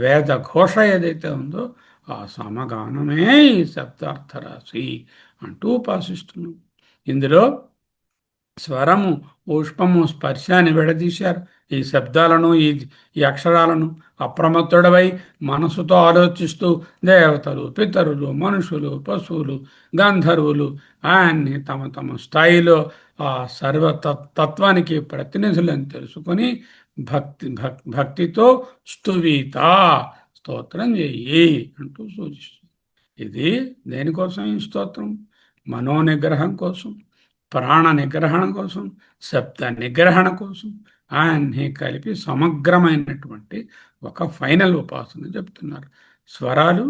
వేద ఘోష ఏదైతే ఉందో ఆ సామగానమే ఈ శబ్దార్థ రాశి అంటూ ఉపాసిస్తున్నాం. ఇందులో స్వరము, పుష్పము, స్పర్శాన్ని విడదీశారు. ఈ శబ్దాలను, ఈ అక్షరాలను అప్రమత్తుడవై మనసుతో ఆలోచిస్తూ దేవతలు, పితరులు, మనుషులు, పశువులు, గంధర్వులు అన్ని తమ తమ స్థాయిలో ఆ సర్వతత్వానికి ప్రతినిధులని తెలుసుకొని భక్తితో స్తువీత, స్తోత్రం చెయ్యి అంటూ సూచిస్తుంది. ఇది దేనికోసం ఈ స్తోత్రం? మనోనిగ్రహం కోసం, ప్రాణ నిగ్రహణ కోసం, శబ్ద నిగ్రహణ కోసం అన్నీ కలిపి సమగ్రమైనటువంటి ఒక ఫైనల్ ఉపాసన చెప్తున్నారు. స్వరాలు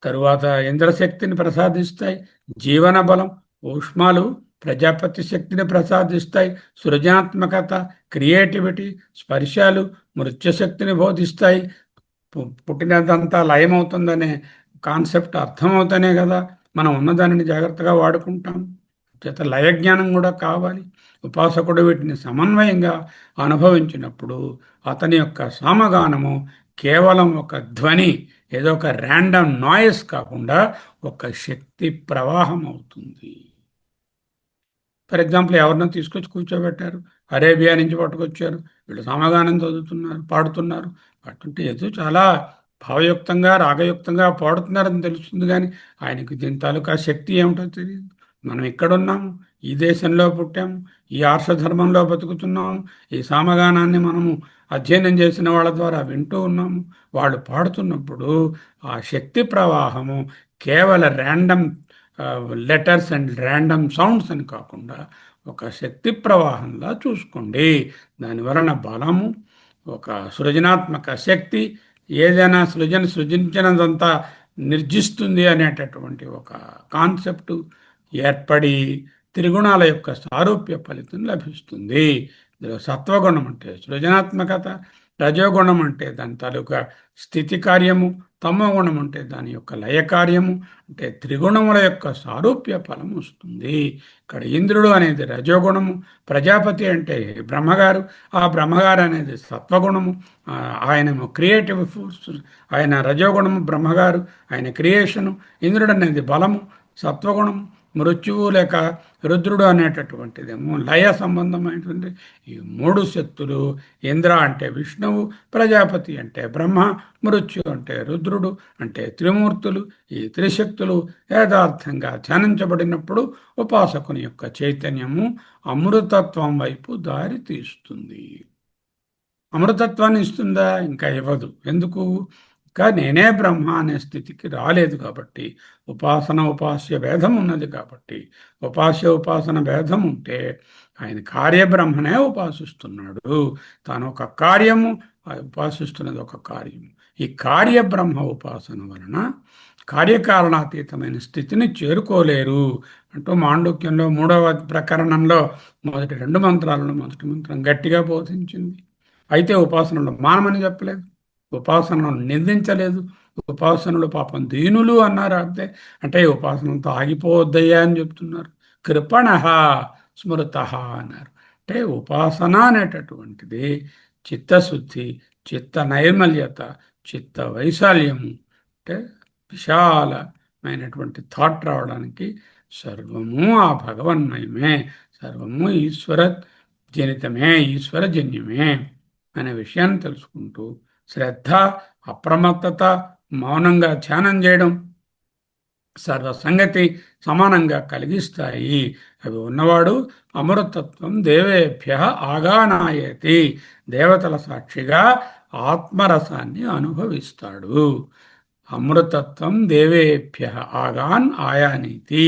తరువాత ఇంద్రశక్తిని ప్రసాదిస్తాయి, జీవన బలం. ఊష్మాలు ప్రజాపతి శక్తిని ప్రసాదిస్తాయి, సృజనాత్మకత, క్రియేటివిటీ. స్పర్శాలు మృత్యుశక్తిని బోధిస్తాయి. పుట్టినదంతా లయమవుతుందనే కాన్సెప్ట్ అర్థమవుతానే కదా మనం ఉన్నదానిని జాగ్రత్తగా వాడుకుంటాం. చేత లయజ్ఞానం కూడా కావాలి. ఉపాసకుడు వీటిని సమన్వయంగా అనుభవించినప్పుడు అతని యొక్క సామగానము కేవలం ఒక ధ్వని, ఏదో ఒక ర్యాండమ్ నాయిస్ కాకుండా ఒక శక్తి ప్రవాహం అవుతుంది. ఫర్ ఎగ్జాంపుల్ ఎవరినో తీసుకొచ్చి కూర్చోబెట్టారు, అరేబియా నుంచి పట్టుకొచ్చారు, వీళ్ళు సమగానం చదువుతున్నారు, పాడుతున్నారు. పాడుతుంటే ఏదో చాలా భావయుక్తంగా రాగయుక్తంగా పాడుతున్నారని తెలుస్తుంది, కానీ ఆయనకి దీని తాలూకా శక్తి ఏమిటో తెలియదు. మనం ఇక్కడున్నాము, ఈ దేశంలో పుట్టాము, ఈ ఆర్షధర్మంలో బతుకుతున్నాము, ఈ సామగానాన్ని మనము అధ్యయనం చేసిన వాళ్ళ ద్వారా వింటూ ఉన్నాము. వాళ్ళు పాడుతున్నప్పుడు ఆ శక్తి ప్రవాహము కేవల random letters and random sounds అని కాకుండా ఒక శక్తి ప్రవాహంలా చూసుకోండి. దానివలన బలము, ఒక సృజనాత్మక శక్తి, ఏదైనా సృజించినదంతా నిర్జిస్తుంది అనేటటువంటి ఒక కాన్సెప్ట్ ఏర్పడి త్రిగుణాల యొక్క సారూప్య ఫలితం లభిస్తుంది. సత్వగుణం అంటే సృజనాత్మకత, రజోగుణం అంటే దాని తాలూకా స్థితి కార్యము, తమో గుణం అంటే దాని యొక్క లయ కార్యము. అంటే త్రిగుణముల యొక్క సారూప్య ఫలం వస్తుంది. ఇక్కడ ఇంద్రుడు అనేది రజోగుణము, ప్రజాపతి అంటే బ్రహ్మగారు, ఆ బ్రహ్మగారు అనేది సత్వగుణము, ఆయనేమో క్రియేటివ్ ఫోర్స్, ఆయన రజోగుణము బ్రహ్మగారు, ఆయన క్రియేషను. ఇంద్రుడు అనేది బలము, సత్వగుణము. మృత్యువు లేక రుద్రుడు అనేటటువంటిదేమో లయ సంబంధమైనటువంటి ఈ మూడు శక్తులు. ఇంద్ర అంటే విష్ణువు, ప్రజాపతి అంటే బ్రహ్మ, మృత్యు అంటే రుద్రుడు, అంటే త్రిమూర్తులు. ఈ త్రిశక్తులు యథార్థంగా ధ్యానించబడినప్పుడు ఉపాసకుని యొక్క చైతన్యము అమృతత్వం వైపు దారి తీస్తుంది. అమృతత్వాన్ని ఇస్తుందా? ఇంకా ఇవ్వదు. ఎందుకు? ఇంకా నేనే బ్రహ్మ అనే స్థితికి రాలేదు కాబట్టి. ఉపాసన ఉపాస్య భేదం ఉన్నది కాబట్టి. ఉపాసన భేదం ఉంటే ఆయన కార్యబ్రహ్మనే ఉపాసిస్తున్నాడు. తాను ఒక కార్యము, ఉపాసిస్తున్నది ఒక కార్యము. ఈ కార్యబ్రహ్మ ఉపాసన వలన కార్యకారణాతీతమైన స్థితిని చేరుకోలేరు అంటూ మాండూక్యంలో 3వ ప్రకరణంలో మొదటి 2 మంత్రాలను మొదటి మంత్రం గట్టిగా బోధించింది. అయితే ఉపాసనలు మానమని చెప్పలేదు, ఉపాసనలు నిందించలేదు. ఉపాసనలు పాపం దీనులు అన్నారు అంతే. అంటే ఉపాసనలతో ఆగిపోవద్దయ్యా అని చెప్తున్నారు. కృపణ స్మృత అన్నారు. అంటే ఉపాసన అనేటటువంటిది చిత్తశుద్ధి, చిత్త నైర్మల్యత, చిత్త వైశాల్యము, అంటే విశాలమైనటువంటి థాట్ రావడానికి సర్వము ఆ భగవన్మయమే, సర్వము ఈశ్వర జనితమే, ఈశ్వరజన్యమే అనే విషయాన్ని తెలుసుకుంటూ శ్రద్ధ, అప్రమత్తత, మౌనంగా ధ్యానం చేయడం సర్వసంగతి సమానంగా కలిగిస్తాయి. అవి ఉన్నవాడు అమృతత్వం దేవేభ్య ఆగానాయతి, దేవతల సాక్షిగా ఆత్మరసాన్ని అనుభవిస్తాడు. అమృతత్వం దేవేభ్య ఆగాన్ ఆయానీతి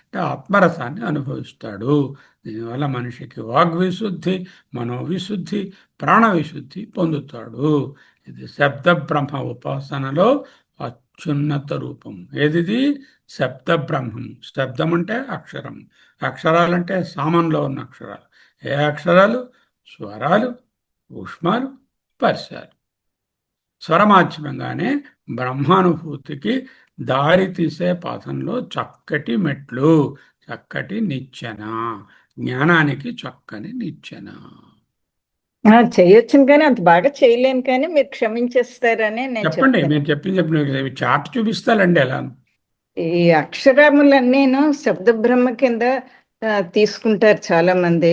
అంటే ఆత్మరసాన్ని అనుభవిస్తాడు. దీనివల్ల మనిషికి వాగ్విశుద్ధి, మనోవిశుద్ధి, ప్రాణవిశుద్ధి పొందుతాడు. ఇది శబ్ద బ్రహ్మ ఉపాసనలో అత్యున్నత రూపం. ఏదిది? శబ్ద బ్రహ్మం. శబ్దం అంటే అక్షరం, అక్షరాలంటే సామంలో ఉన్న అక్షరాలు. ఏ అక్షరాలు? స్వరాలు, ఊష్మాలు, స్పర్శాలు. స్వరమాధ్యమంగానే బ్రహ్మానుభూతికి దారి తీసే పాఠంలో చక్కటి మెట్లు, చక్కటి నిచ్చెన, జ్ఞానానికి చక్కని నిచ్చెన. చేయొచ్చును కానీ అంత బాగా చేయలేను, కానీ మీరు క్షమించేస్తారని నేను చెప్పండి. మీరు చెప్పిన చార్ట్ చూపిస్తానండి ఎలా. ఈ అక్షరములన్నీను శబ్ద బ్రహ్మ కింద తీసుకుంటారు చాలా మంది.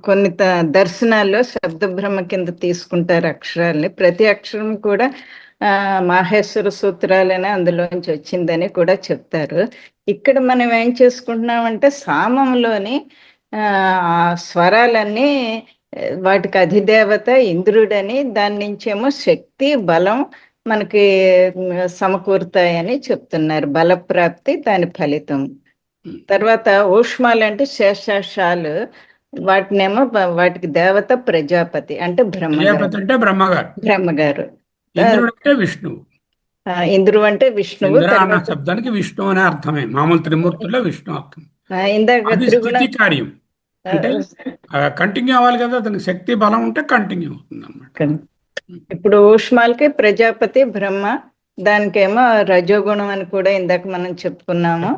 కొన్ని దర్శనాల్లో శబ్ద బ్రహ్మ కింద తీసుకుంటారు అక్షరాల్ని. ప్రతి అక్షరం కూడా మాహేశ్వర సూత్రాలనే అందులోంచి వచ్చిందని కూడా చెప్తారు. ఇక్కడ మనం ఏం చేసుకుంటున్నామంటే సామంలోని స్వరాలన్నీ వాటికి అధిదేవత ఇంద్రుడని, దాని నుంచేమో శక్తి, బలం మనకి సమకూరుతాయని చెప్తున్నారు. బలప్రాప్తి దాని ఫలితం. తర్వాత ఊష్మాలంటే శేషాలు, వాటినేమో వాటికి దేవత ప్రజాపతి అంటే బ్రహ్మగారు. ఇంద్రుడు అంటే విష్ణువు. ఇంద్రుడు అంటే విష్ణువు. శబ్దానికి విష్ణు అనే అర్థమే. మామూలు త్రిమూర్తుల్లో విష్ణు అర్థం. ఇందాక త్రిగుణ కార్యం అంటే కంటిన్యూ అవ్వాలి కదా, అతనికి శక్తి బలం ఉంటే కంటిన్యూ అవుతుంది అన్నమాట. ఇప్పుడు ఊష్మాలకి ప్రజాపతి, బ్రహ్మ, దానికేమో రజోగుణం అని కూడా ఇందాక మనం చెప్పుకున్నాము.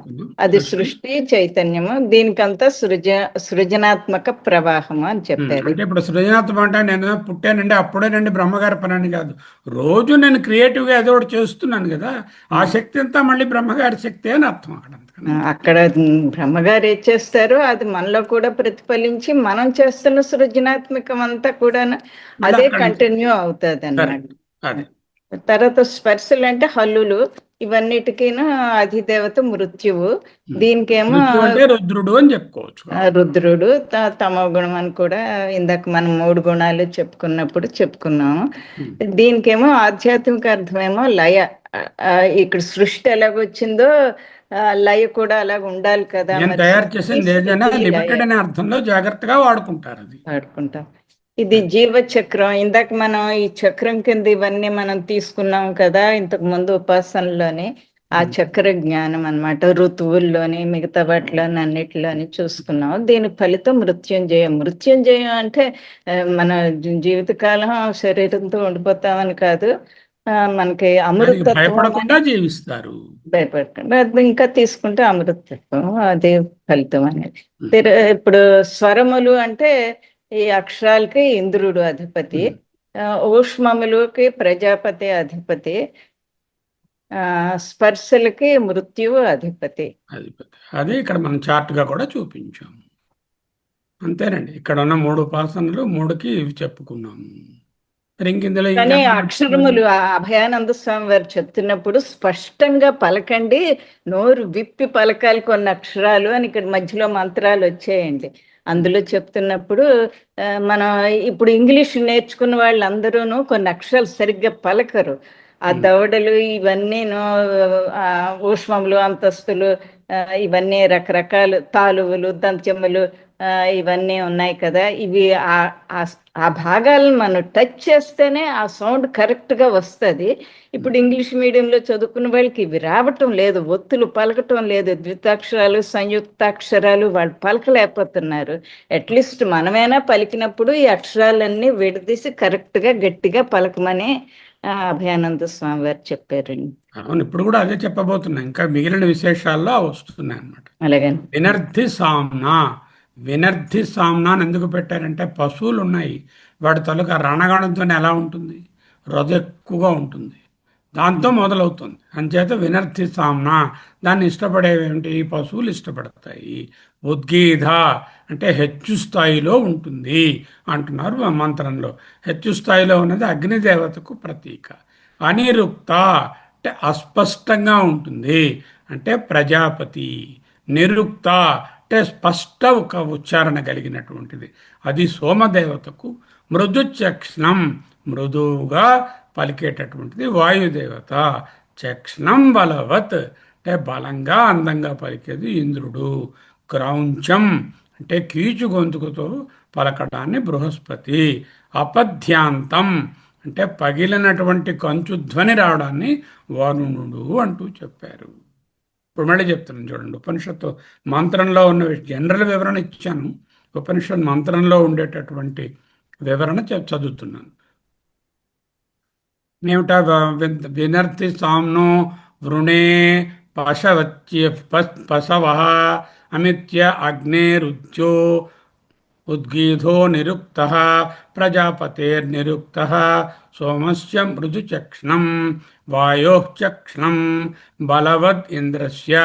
అది సృష్టి చైతన్యము, దీనికంతా సృజనాత్మక ప్రవాహము అని చెప్పారు. అంటే ఇప్పుడు సృజనాత్మకం అంటే నేను పుట్టానండి అప్పుడేనండి బ్రహ్మగారి పని అని కాదు, రోజు నేను క్రియేటివ్గా ఏదో ఒకటి చేస్తున్నాను కదా, ఆ శక్తి అంతా మళ్ళీ బ్రహ్మగారి శక్తి అని అర్థం అక్కడ. అక్కడ బ్రహ్మగారు ఏం చేస్తారో అది మనలో కూడా ప్రతిఫలించి మనం చేస్తున్న సృజనాత్మకం అంతా కూడా అదే కంటిన్యూ అవుతుంది అన్నమాట. తర్వాత స్పర్శలు అంటే హల్లులు, ఇవన్నిటికీ అధిదేవత మృత్యువు, దీనికేమో రుద్రుడు అని చెప్పుకోవచ్చు. రుద్రుడు తమో గుణం అని కూడా ఇందాక మనం 3 గుణాలు చెప్పుకున్నాము. దీనికేమో ఆధ్యాత్మిక అర్థమేమో లయ. ఇక్కడ సృష్టి ఎలాగొచ్చిందో లయ కూడా అలాగ ఉండాలి కదా, తయారు చేసింది లిమిటెడ్ అనే అర్థంలో జాగ్రత్తగా వాడుకుంటాం. ఇది జీవచక్రం. ఇందాక మనం ఈ చక్రం కింద ఇవన్నీ మనం తీసుకున్నాం కదా ఇంతకు ముందు ఉపాసనలోని, ఆ చక్ర జ్ఞానం అన్నమాట. ఋతువుల్లోని మిగతా వాటిలోని అన్నిటిలోని చూసుకున్నాం. దీని ఫలితం మృత్యుంజయం. మృత్యుంజయం అంటే మన జీవితకాలం శరీరంతో ఉండిపోతామని కాదు, మనకి అమృతత్వం జీవిస్తారు. భయపడకుండా అది ఇంకా తీసుకుంటే అమృతత్వం, అదే ఫలితం అనేది. ఇప్పుడు స్వరములు అంటే ఈ అక్షరాలకి ఇంద్రుడు అధిపతి, ఊష్మములకి ప్రజాపతి అధిపతి, స్పర్శలకి మృత్యువు అధిపతి. అదే ఇక్కడ మనం చార్ట్ గా కూడా చూపించాము. అంతేనండి, ఇక్కడ ఉన్న 3 ఉపాసనలు 3కి ఇవి చెప్పుకున్నాము. కానీ అక్షరములు అభయానంద స్వామి వారు చెప్తున్నప్పుడు స్పష్టంగా పలకండి, నోరు విప్పి పలకాలి కొన్ని అక్షరాలు అని ఇక్కడ మధ్యలో మంత్రాలు వచ్చాయండి. అందులో చెప్తున్నప్పుడు మనం ఇప్పుడు ఇంగ్లీష్ నేర్చుకున్న వాళ్ళందరూ కొన్ని అక్షరాలు సరిగ్గా పలకరు. ఆ దవడలు ఇవన్నీ ఊష్మములు, అంతస్తులు, ఇవన్నీ రకరకాలు, తాలువులు, దంత్యములు, ఇవన్నీ ఉన్నాయి కదా. ఇవి ఆ భాగాలను మనం టచ్ చేస్తేనే ఆ సౌండ్ కరెక్ట్ గా వస్తుంది. ఇప్పుడు ఇంగ్లీష్ మీడియంలో చదువుకున్న వాళ్ళకి ఇవి రావటం లేదు, ఒత్తులు పలకటం లేదు, ద్వితాక్షరాలు సంయుక్తాక్షరాలు వాళ్ళు పలకలేకపోతున్నారు. అట్లీస్ట్ మనమైనా పలికినప్పుడు ఈ అక్షరాలన్నీ విడదీసి కరెక్ట్ గా గట్టిగా పలకమని అభయానంద స్వామి వారు చెప్పారండి. అవును, ఇప్పుడు కూడా అదే చెప్పబోతున్నా, ఇంకా మిగిలిన విశేషాల్లో వస్తున్నాయి అన్నమాట. అలాగే వినర్ధి సామ్నా అని ఎందుకు పెట్టారంటే, పశువులు ఉన్నాయి, వాటి తాలూకా రణగణంతో ఎలా ఉంటుంది, రొద ఎక్కువగా ఉంటుంది, దాంతో మొదలవుతుంది. అంచేత వినర్ధి సామ్నా, దాన్ని ఇష్టపడేవేంటి, పశువులు ఇష్టపడతాయి. ఉద్గీధ అంటే హెచ్చు స్థాయిలో ఉంటుంది అంటున్నారు మంత్రంలో. హెచ్చు స్థాయిలో ఉన్నది అగ్నిదేవతకు ప్రతీక. అనిరుక్త అంటే అస్పష్టంగా ఉంటుంది అంటే ప్రజాపతి. నిరుక్త అంటే స్పష్ట ఉచ్చారణ కలిగినటువంటిది, అది సోమదేవతకు. మృదుచక్ష్ణం మృదువుగా పలికేటటువంటిది వాయుదేవత. చక్ష్ణం బలవత్ అంటే బలంగా అందంగా పలికేది ఇంద్రుడు. క్రౌంచం అంటే కీచు గొంతుకుతో పలకడాన్ని బృహస్పతి. అపధ్యాంతం అంటే పగిలినటువంటి కంచు ధ్వని రావడాన్ని వరుణుడు అంటూ చెప్పారు. ఇప్పుడు మళ్ళీ చెప్తున్నాను చూడండి, ఉపనిషత్తు మంత్రంలో ఉన్న జనరల్ వివరణ ఇచ్చాను, ఉపనిషత్ మంత్రంలో ఉండేటటువంటి వివరణ చదువుతున్నాను. ఏమిటా? వినర్తి సామ్నో వృణే పశవ అమిత్య అగ్నేరుజ్జో ఉద్గీధో నిరుక్త ప్రజాపతేర్నిరుక్త సోమస్య మృదుచక్ష్ణం వాయోచక్ష్ణం బలవద్ ఇంద్రస్య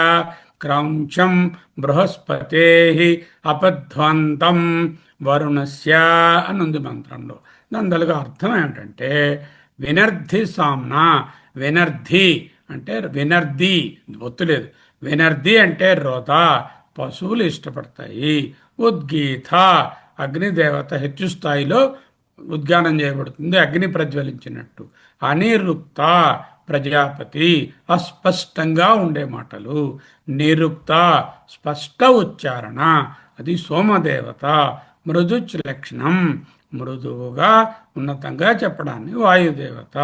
క్రౌంచం బృహస్పతే అపధ్వంతం వరుణస్య అనుంది మంత్రంలో. దాని తెలుగు అర్థం ఏమిటంటే, వినర్ధి సామ్నా. వినర్ధి అంటే వినర్ది, ఒత్తులేదు. వినర్ది అంటే రొద, పశువులు ఇష్టపడతాయి. ఉద్గీత అగ్నిదేవత హెచ్చు స్థాయిలో ఉద్గానం చేయబడుతుంది, అగ్ని ప్రజ్వలించినట్టు. అనిరుక్త ప్రజాపతి అస్పష్టంగా ఉండే మాటలు. నిరుక్త స్పష్ట ఉచ్చారణ, అది సోమదేవత. మృదు లక్షణం మృదువుగా ఉన్నతంగా చెప్పడాన్ని వాయుదేవత.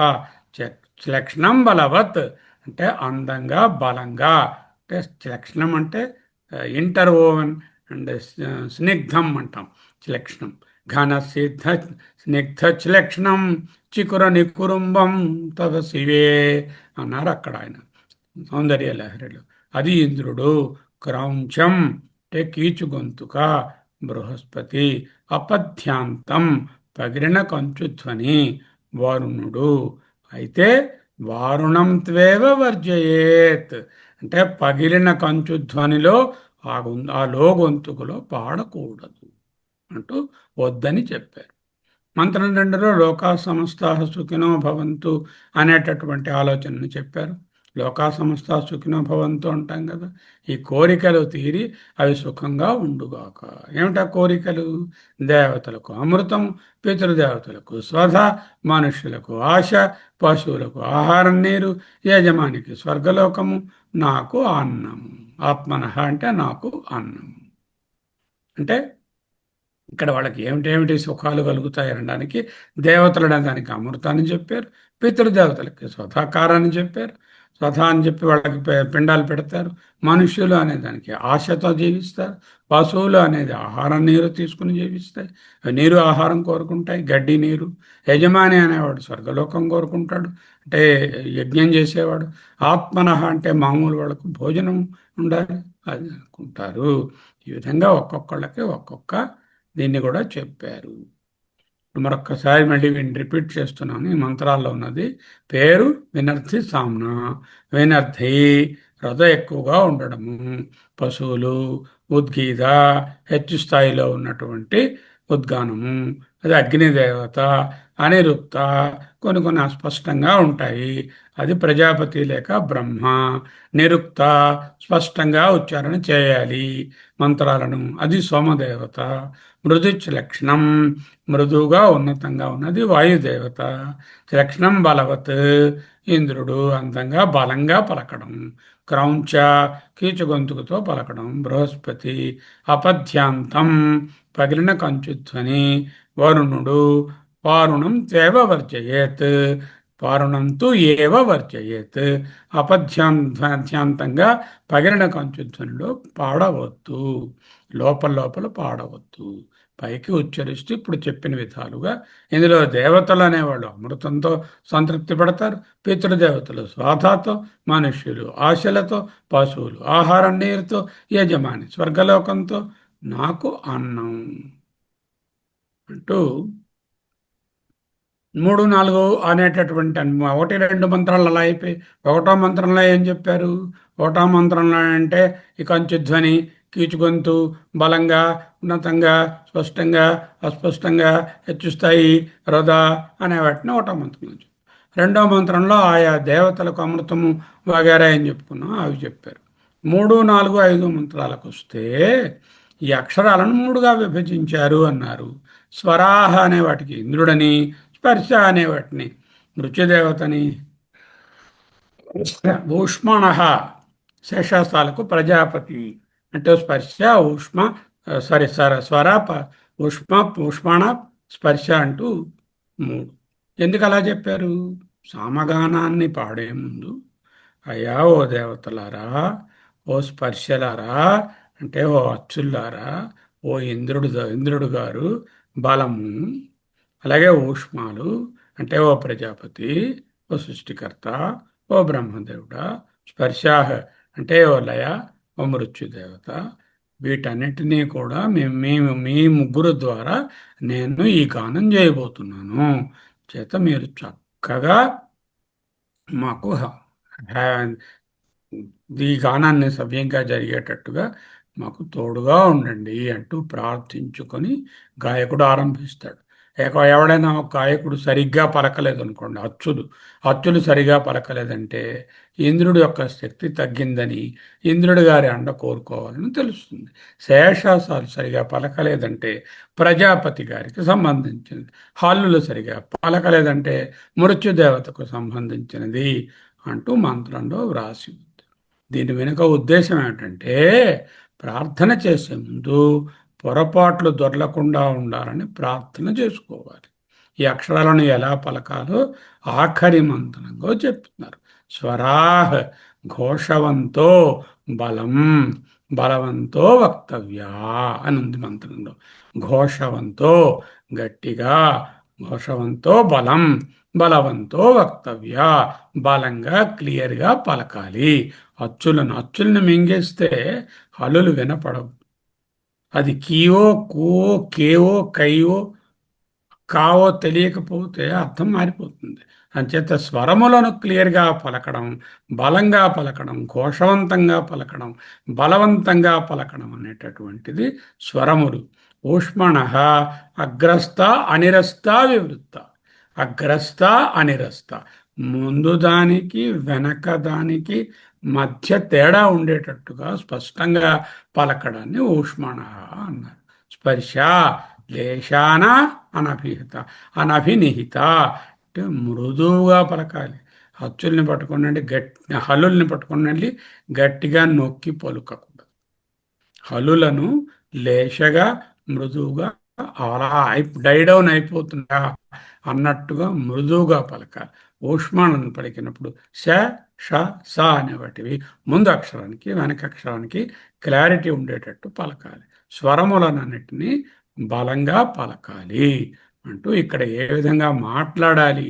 లక్షణం బలవత్ అంటే అందంగా బలంగా. అంటే లక్షణం అంటే ఇంటర్ ఓవెన్ అండ్ స్నిగ్ధం అంటాం. లక్షణం ఘన సిద్ధ స్నిగ్ధలక్షణం చికుర నికురుంబం తవ శివే అన్నారు అక్కడ ఆయన సౌందర్య లహరిలో. అది ఇంద్రుడు. క్రౌంచం అంటే కీచు గొంతుక, బృహస్పతి. అపథ్యాంతం పగిలిన కంచుధ్వని వరుణుడు. అయితే వారుణం త్వేవ వర్జయేత్ అంటే పగిలిన కంచుధ్వనిలో ఆ లో గొంతుకులో పాడకూడదు అంటూ వద్దని చెప్పారు. మంత్రం 2లో లోకా సమస్తా సుఖినో భవంతు అనేటటువంటి ఆలోచనను చెప్పారు. లోకా సమస్తా సుఖినో భవంతు అంటాం కదా, ఈ కోరికలు తీరి అవి సుఖంగా ఉండుగాక. ఏమిటా కోరికలు? దేవతలకు అమృతం, పితృదేవతలకు స్వధ, మనుష్యులకు ఆశ, పశువులకు ఆహారం నీరు, యజమానికి స్వర్గలోకము, నాకు అన్నము. ఆత్మనః అంటే నాకు అన్నము. అంటే ఇక్కడ వాళ్ళకి ఏమిటేమిటి సుఖాలు కలుగుతాయి అనడానికి దేవతలు దానికి అమృతాన్ని చెప్పారు, పితృదేవతలకి స్వధాకారాన్ని చెప్పారు. స్వధా అని చెప్పి వాళ్ళకి పిండాలు పెడతారు. మనుష్యులు అనే దానికి ఆశతో జీవిస్తారు. పశువులు అనేది ఆహారం నీరు తీసుకుని జీవిస్తాయి. నీరు ఆహారం కోరుకుంటాయి, గడ్డి నీరు. యజమాని అనేవాడు స్వర్గలోకం కోరుకుంటాడు, అంటే యజ్ఞం చేసేవాడు. ఆత్మనః అంటే మామూలు వాళ్ళకు భోజనం ఉండాలి అది అనుకుంటారు. ఈ విధంగా ఒక్కొక్కళ్ళకి ఒక్కొక్క దీన్ని కూడా చెప్పారు. మరొక్కసారి మళ్ళీ రిపీట్ చేస్తున్నాను. ఈ మంత్రాల్లో ఉన్నది పేరు వినర్థి సామ్న. వినర్థి రథ ఎక్కువగా ఉండడము, పశువులు, ఉద్గీత హెచ్చు స్థాయిలో ఉన్నటువంటి ఉద్గానము, అది అగ్నిదేవత, అనిరుక్త కొన్ని కొన్ని అస్పష్టంగా ఉంటాయి, అది ప్రజాపతి లేక బ్రహ్మ. నిరుక్త స్పష్టంగా ఉచ్చారణ చేయాలి మంత్రాలను, అది సోమదేవత. మృదుచ్ లక్షణం మృదువుగా ఉన్నతంగా ఉన్నది వాయుదేవత. లక్షణం బలవత్ ఇంద్రుడు అందంగా బలంగా పలకడం. క్రౌంచ కీచు గొంతుకుతో పలకడం బృహస్పతి. అపథ్యాంతం పగిలిన కంచుధ్వని వరుణుడు. వారుణం త్వేవ వర్జయేత్ వారుణంతు ఏవ వర్జయేత్. అపథ్యాంతంగా పగిలిన కంచుధ్వనిలో పాడవద్దు, లోపల లోపల పాడవద్దు, పైకి ఉచ్చరిస్తూ ఇప్పుడు చెప్పిన విధాలుగా. ఇందులో దేవతలు అనేవాళ్ళు అమృతంతో సంతృప్తి పడతారు, పితృదేవతలు స్వాధాతో, మనుష్యులు ఆశలతో, పశువులు ఆహారం నీరుతో, యజమాని స్వర్గలోకంతో, నాకు అన్నం అంటూ 3, 4 అనేటటువంటి 1, 2 మంత్రాలు అలా అయిపోయి 1వ మంత్రంలో ఏం చెప్పారు? 1వ మంత్రంలో అంటే ఈ కంచుధ్వని, కీచుగొంతు, బలంగా, ఉన్నతంగా, స్పష్టంగా, అస్పష్టంగా, హెచ్చుస్థాయి, రథ అనే వాటిని 1వ మంత్రం. 2వ మంత్రంలో ఆయా దేవతలకు అమృతము వగేరా అని చెప్పుకున్నాం, అవి చెప్పారు. 3, 4, 5 మంత్రాలకు వస్తే ఈ అక్షరాలను 3గా విభజించారు అన్నారు. స్వరాహ అనే వాటికి ఇంద్రుడని, స్పర్శ అనే వాటిని మృత్యుదేవతని, ఊష్మణ శేషాస్తాలకు ప్రజాపతి అంటే స్పర్శ ఊష్మ స్వర ఊష్మణ స్పర్శ అంటూ 3. ఎందుకు అలా చెప్పారు? సామగానాన్ని పాడే ముందు అయ్యా ఓ దేవతలారా, ఓ స్పర్శలారా అంటే ఓ అచ్చుల్లారా, ఓ ఇంద్రుడు గారు బలము, అలాగే ఊష్మాలు అంటే ఓ ప్రజాపతి, ఓ సృష్టికర్త, ఓ బ్రహ్మదేవుడా, స్పర్శాహ అంటే ఓ లయ, ఓ మృత్యుదేవత, వీటన్నిటినీ కూడా మేము మీ ముగ్గురు ద్వారా నేను ఈ గానం చేయబోతున్నాను. చేత మీరు చక్కగా మాకు ఈ గానాన్ని సవ్యంగా జరిగేటట్టుగా మాకు తోడుగా ఉండండి అంటూ ప్రార్థించుకొని గాయకుడు ఆరంభిస్తాడు. ఎవడైనా ఒక గాయకుడు సరిగ్గా పలకలేదు అనుకోండి, అచ్చులు సరిగా పలకలేదంటే ఇంద్రుడి యొక్క శక్తి తగ్గిందని, ఇంద్రుడి గారి అండ కోరుకోవాలని తెలుస్తుంది. శేషాసాలు సరిగా పలకలేదంటే ప్రజాపతి గారికి సంబంధించినది, హల్లులు సరిగా పలకలేదంటే మృత్యుదేవతకు సంబంధించినది అంటూ మంత్రంలో వ్రాసి ఉంది. దీని వెనుక ఉద్దేశం ఏమిటంటే ప్రార్థన చేసే ముందు పొరపాట్లు దొరలకుండా ఉండాలని ప్రార్థన చేసుకోవాలి. ఈ అక్షరాలను ఎలా పలకాలో ఆఖరి మంత్రంలో చెప్తున్నారు. స్వరాహ్ ఘోషవంతో బలం, బలవంతో వక్తవ్యా అని ఉంది మంత్రంలో. ఘోషవంతో గట్టిగా, ఘోషవంతో బలం, బలవంతో వక్తవ్య బలంగా క్లియర్గా పలకాలి. అచ్చులను మింగేస్తే హల్లులు వినపడవు. అది కీవో కూవో కేవో కైవో కావో తెలియకపోతే అర్థం మారిపోతుంది. అంచేత స్వరములను క్లియర్గా పలకడం, బలంగా పలకడం, ఘోషవంతంగా పలకడం, బలవంతంగా పలకడం అనేటటువంటిది స్వరములు. ఊష్మణ అగ్రస్థ అనిరస్త వివృత్త. అగ్రస్థ అనిరస్త, ముందు దానికి వెనక దానికి మధ్య తేడా ఉండేటట్టుగా స్పష్టంగా పలకడాన్ని ఊష్మణ అన్నారు. స్పర్శ లేశాన అనభిహిత, అనభినిహిత అంటే మృదువుగా పలకాలి. హల్లుల్ని పట్టుకునండి గట్టిగా నొక్కి పలుకకూడదు. హల్లులను లేశగా మృదువుగా అలా డైడౌన్ అయిపోతుందా అన్నట్టుగా మృదువుగా పలకాలి. ఊష్మాలను పలికినప్పుడు శ ష స అనేవాటివి ముందు అక్షరానికి వెనక అక్షరానికి క్లారిటీ ఉండేటట్టు పలకాలి. స్వరములనన్నిటినీ బలంగా పలకాలి అంటూ ఇక్కడ ఏ విధంగా మాట్లాడాలి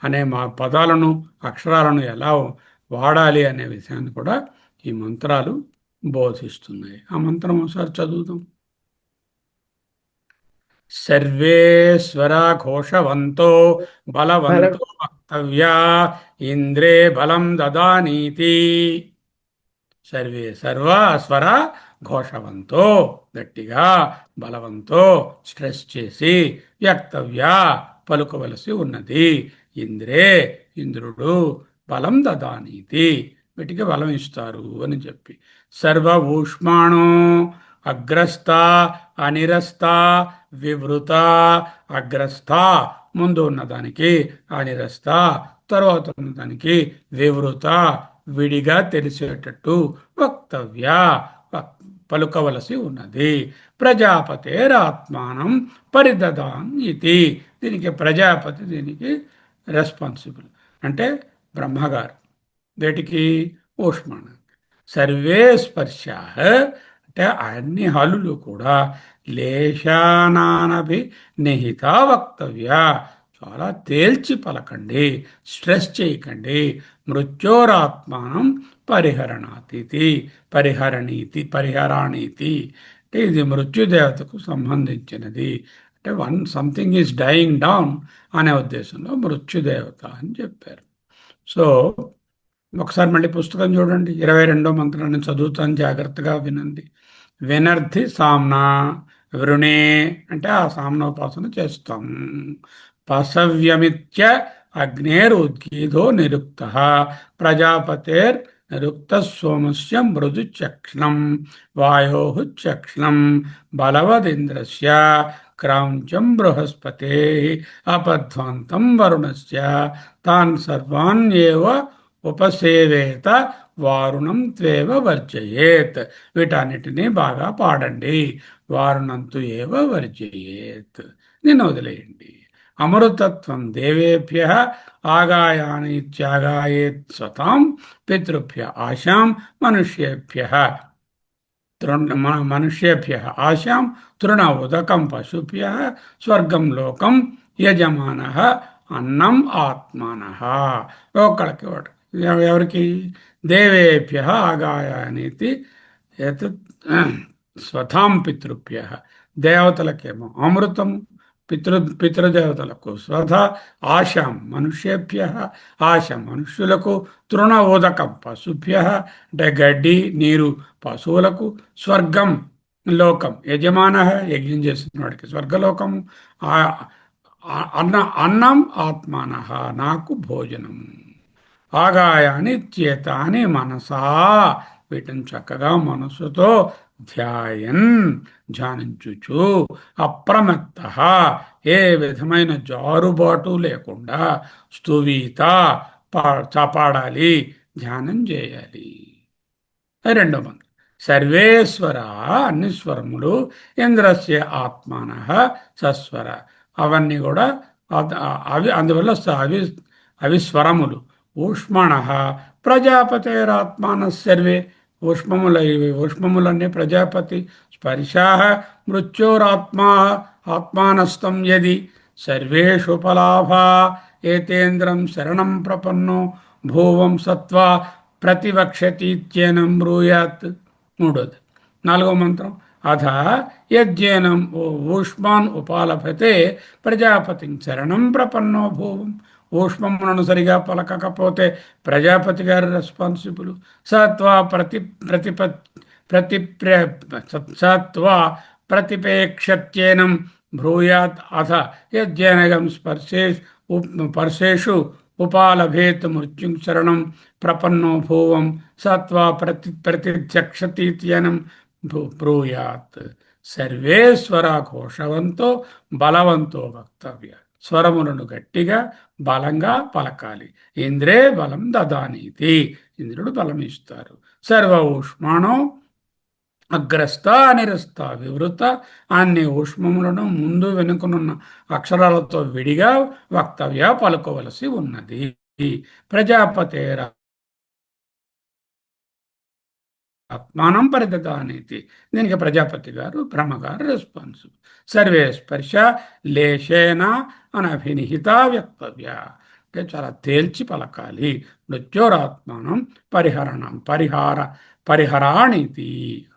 అనే మా పదాలను అక్షరాలను ఎలా వాడాలి అనే విషయాన్ని కూడా ఈ మంత్రాలు బోధిస్తున్నాయి. ఆ మంత్రం ఒకసారి చదువుదాం. సర్వేశ్వర ఘోషవంతో బలవంతో వక్తవ్యా ఇంద్రే బలం దదానీతి. సర్వ స్వర ఘోషవంతో గట్టిగా, బలవంతో స్ట్రెస్ చేసి, వ్యక్తవ్య పలుకవలసి ఉన్నది. ఇంద్రే ఇంద్రుడు, బలం దదానీతి వీటికి బలం ఇస్తారు అని చెప్పి. సర్వ ఊష్మాణో అగ్రస్థ అనిరస్త వివృత. అగ్రస్థ ముందు ఉన్నదానికి అనిరస్త తర్వాత ఉన్నదానికి వివృత విడిగా తెలిసేటట్టు వక్తవ్య పలుకవలసి ఉన్నది. ప్రజాపతేరాత్మానం పరిదదాన్ ఇది. దీనికి ప్రజాపతి దీనికి రెస్పాన్సిబుల్ అంటే బ్రహ్మగారు. వీటికి ఊష్మాణ. సర్వే స్పర్శ అంటే అన్ని హల్లులు కూడా లేశానానభి నిహిత వక్తవ్య చాలా తేల్చి పలకండి, స్ట్రెస్ చేయకండి. మృత్యోరాత్మానం పరిహరణీతి అంటే ఇది మృత్యుదేవతకు సంబంధించినది. అంటే సంథింగ్ ఈజ్ డైయింగ్ డౌన్ అనే ఉద్దేశంలో మృత్యుదేవత అని చెప్పారు. సో ఒకసారి మళ్ళీ పుస్తకం చూడండి. 22వ మంత్రాన్ని చదువుతాను, జాగ్రత్తగా వినండి. వినర్థి సామ్నా వృణే అంటే ఆ సామ్నోపాసన చేస్తాం. పసవ్యమిత్య అగ్నేరుద్గీధో నిరుక్త ప్రజాపతేర్ నిరుక్త సోమస్య మృదు చక్ష్ణం వాయో చక్ష్ణం బలవదింద్రస్య క్రౌంచం బృహస్పతే అపధ్వంతం వరుణస్య తాన్ సర్వాన్ ఏవ ఉపసేవేత వారుణం త్వేవ వర్జయేత్. వీటన్నిటినీ బాగా పాడండి. వారుణంతు ఏవ వర్జయేత్, నేను వదిలేయండి. అమృతత్వం దేవేభ్య ఆగాయానిత్యాగాయేత్ స్వతాం పితృభ్య ఆశాం మనుష్యేభ్య ఆశాం తృణ ఉదకం పశుభ్య స్వర్గం లోకం యజమాన అన్నం ఆత్మానః. ఒకళ్ళకి ఎవరికి? దేవేభ్య ఆగాయానితి స్వతాం పితృభ్య దేవతలకేమో అమృతము, పితృదేవతలకు స్వధ, ఆశాం మనుష్యేభ్య ఆశ మనుష్యులకు, తృణ ఉదకం పశుభ్య అంటే గడ్డి నీరు పశువులకు, స్వర్గం లోకం యజమాన యజ్ఞం చేసిన వాడికి స్వర్గలోకం, అన్నం ఆత్మాన నాకు భోజనం. ఆగాయాని చేతాని మనసా వీటిని చక్కగా మనసుతో ధ్యానించుచు అప్రమత్త ఏ విధమైన జారుబాటు లేకుండా స్తువీత పాడాలి, ధ్యానం చేయాలి. రెండో మంత్రం సర్వేశ్వర అన్ని స్వరములు ఇంద్రస్య ఆత్మాన సస్వర అవన్నీ కూడా అందువల్ల అవి స్వరములు. ఊష్మణ ప్రజాపతేరాత్మాన సర్వే ఇవి ఊష్మములన్నీ ప్రజాపతి. స్పర్శా మృత్యోరాత్మా ఆత్మానస్తం యది సర్వేషు ఫలాభా ఏతేంద్రం శరణం ప్రపన్నో భూవం సత్వా ప్రతివక్షతీత్యేనం బ్రూయాత్. మూడోది. నాలుగో మంత్రం. అథ యజ్జేనం ఊష్మాన్ ఉపాలభతే ప్రజాపతిం శరణం ప్రపన్నో భూవం. ఊష్మములను సరిగా పలకకపోతే ప్రజాపతి గారి రెస్పాన్సిబుల్. సత్వా సత్వా ప్రతిపేక్షత్యేనం బ్రూయాత్. అథ యజ్జేనగం స్పర్శేషు ఉపాలభేత్ మృత్యుం శరణం ప్రపన్నో భూవం సత్వా ప్రతిచక్షతీత్యనం బ్రూయాత్. సర్వే స్వరాఘోషవంతో బలవంతో వక్తవ్య. స్వరములను గట్టిగా బలంగా పలకాలి. ఇంద్రే బలం దదానీతి. ఇంద్రుడు బలం ఇస్తారు. సర్వ ఊష్మాణం అగ్రస్థ నిరస్థ వివృత. అన్ని ఊష్మములను ముందు వెనుకనున్న అక్షరాలతో విడిగా వక్తవ్య పలుకోవలసి ఉన్నది. ప్రజాపతేర ఆత్మానం పరిదదానీతి. దీనికి ప్రజాపతి గారు బ్రహ్మగారు రెస్పాన్సిబుల్. సర్వే స్పర్శ లేశేన అనభినిహిత వ్యక్తవ్య. అంటే చాలా తేల్చి పలకాలి. మృత్యోరాత్మానం పరిహరాణీతి.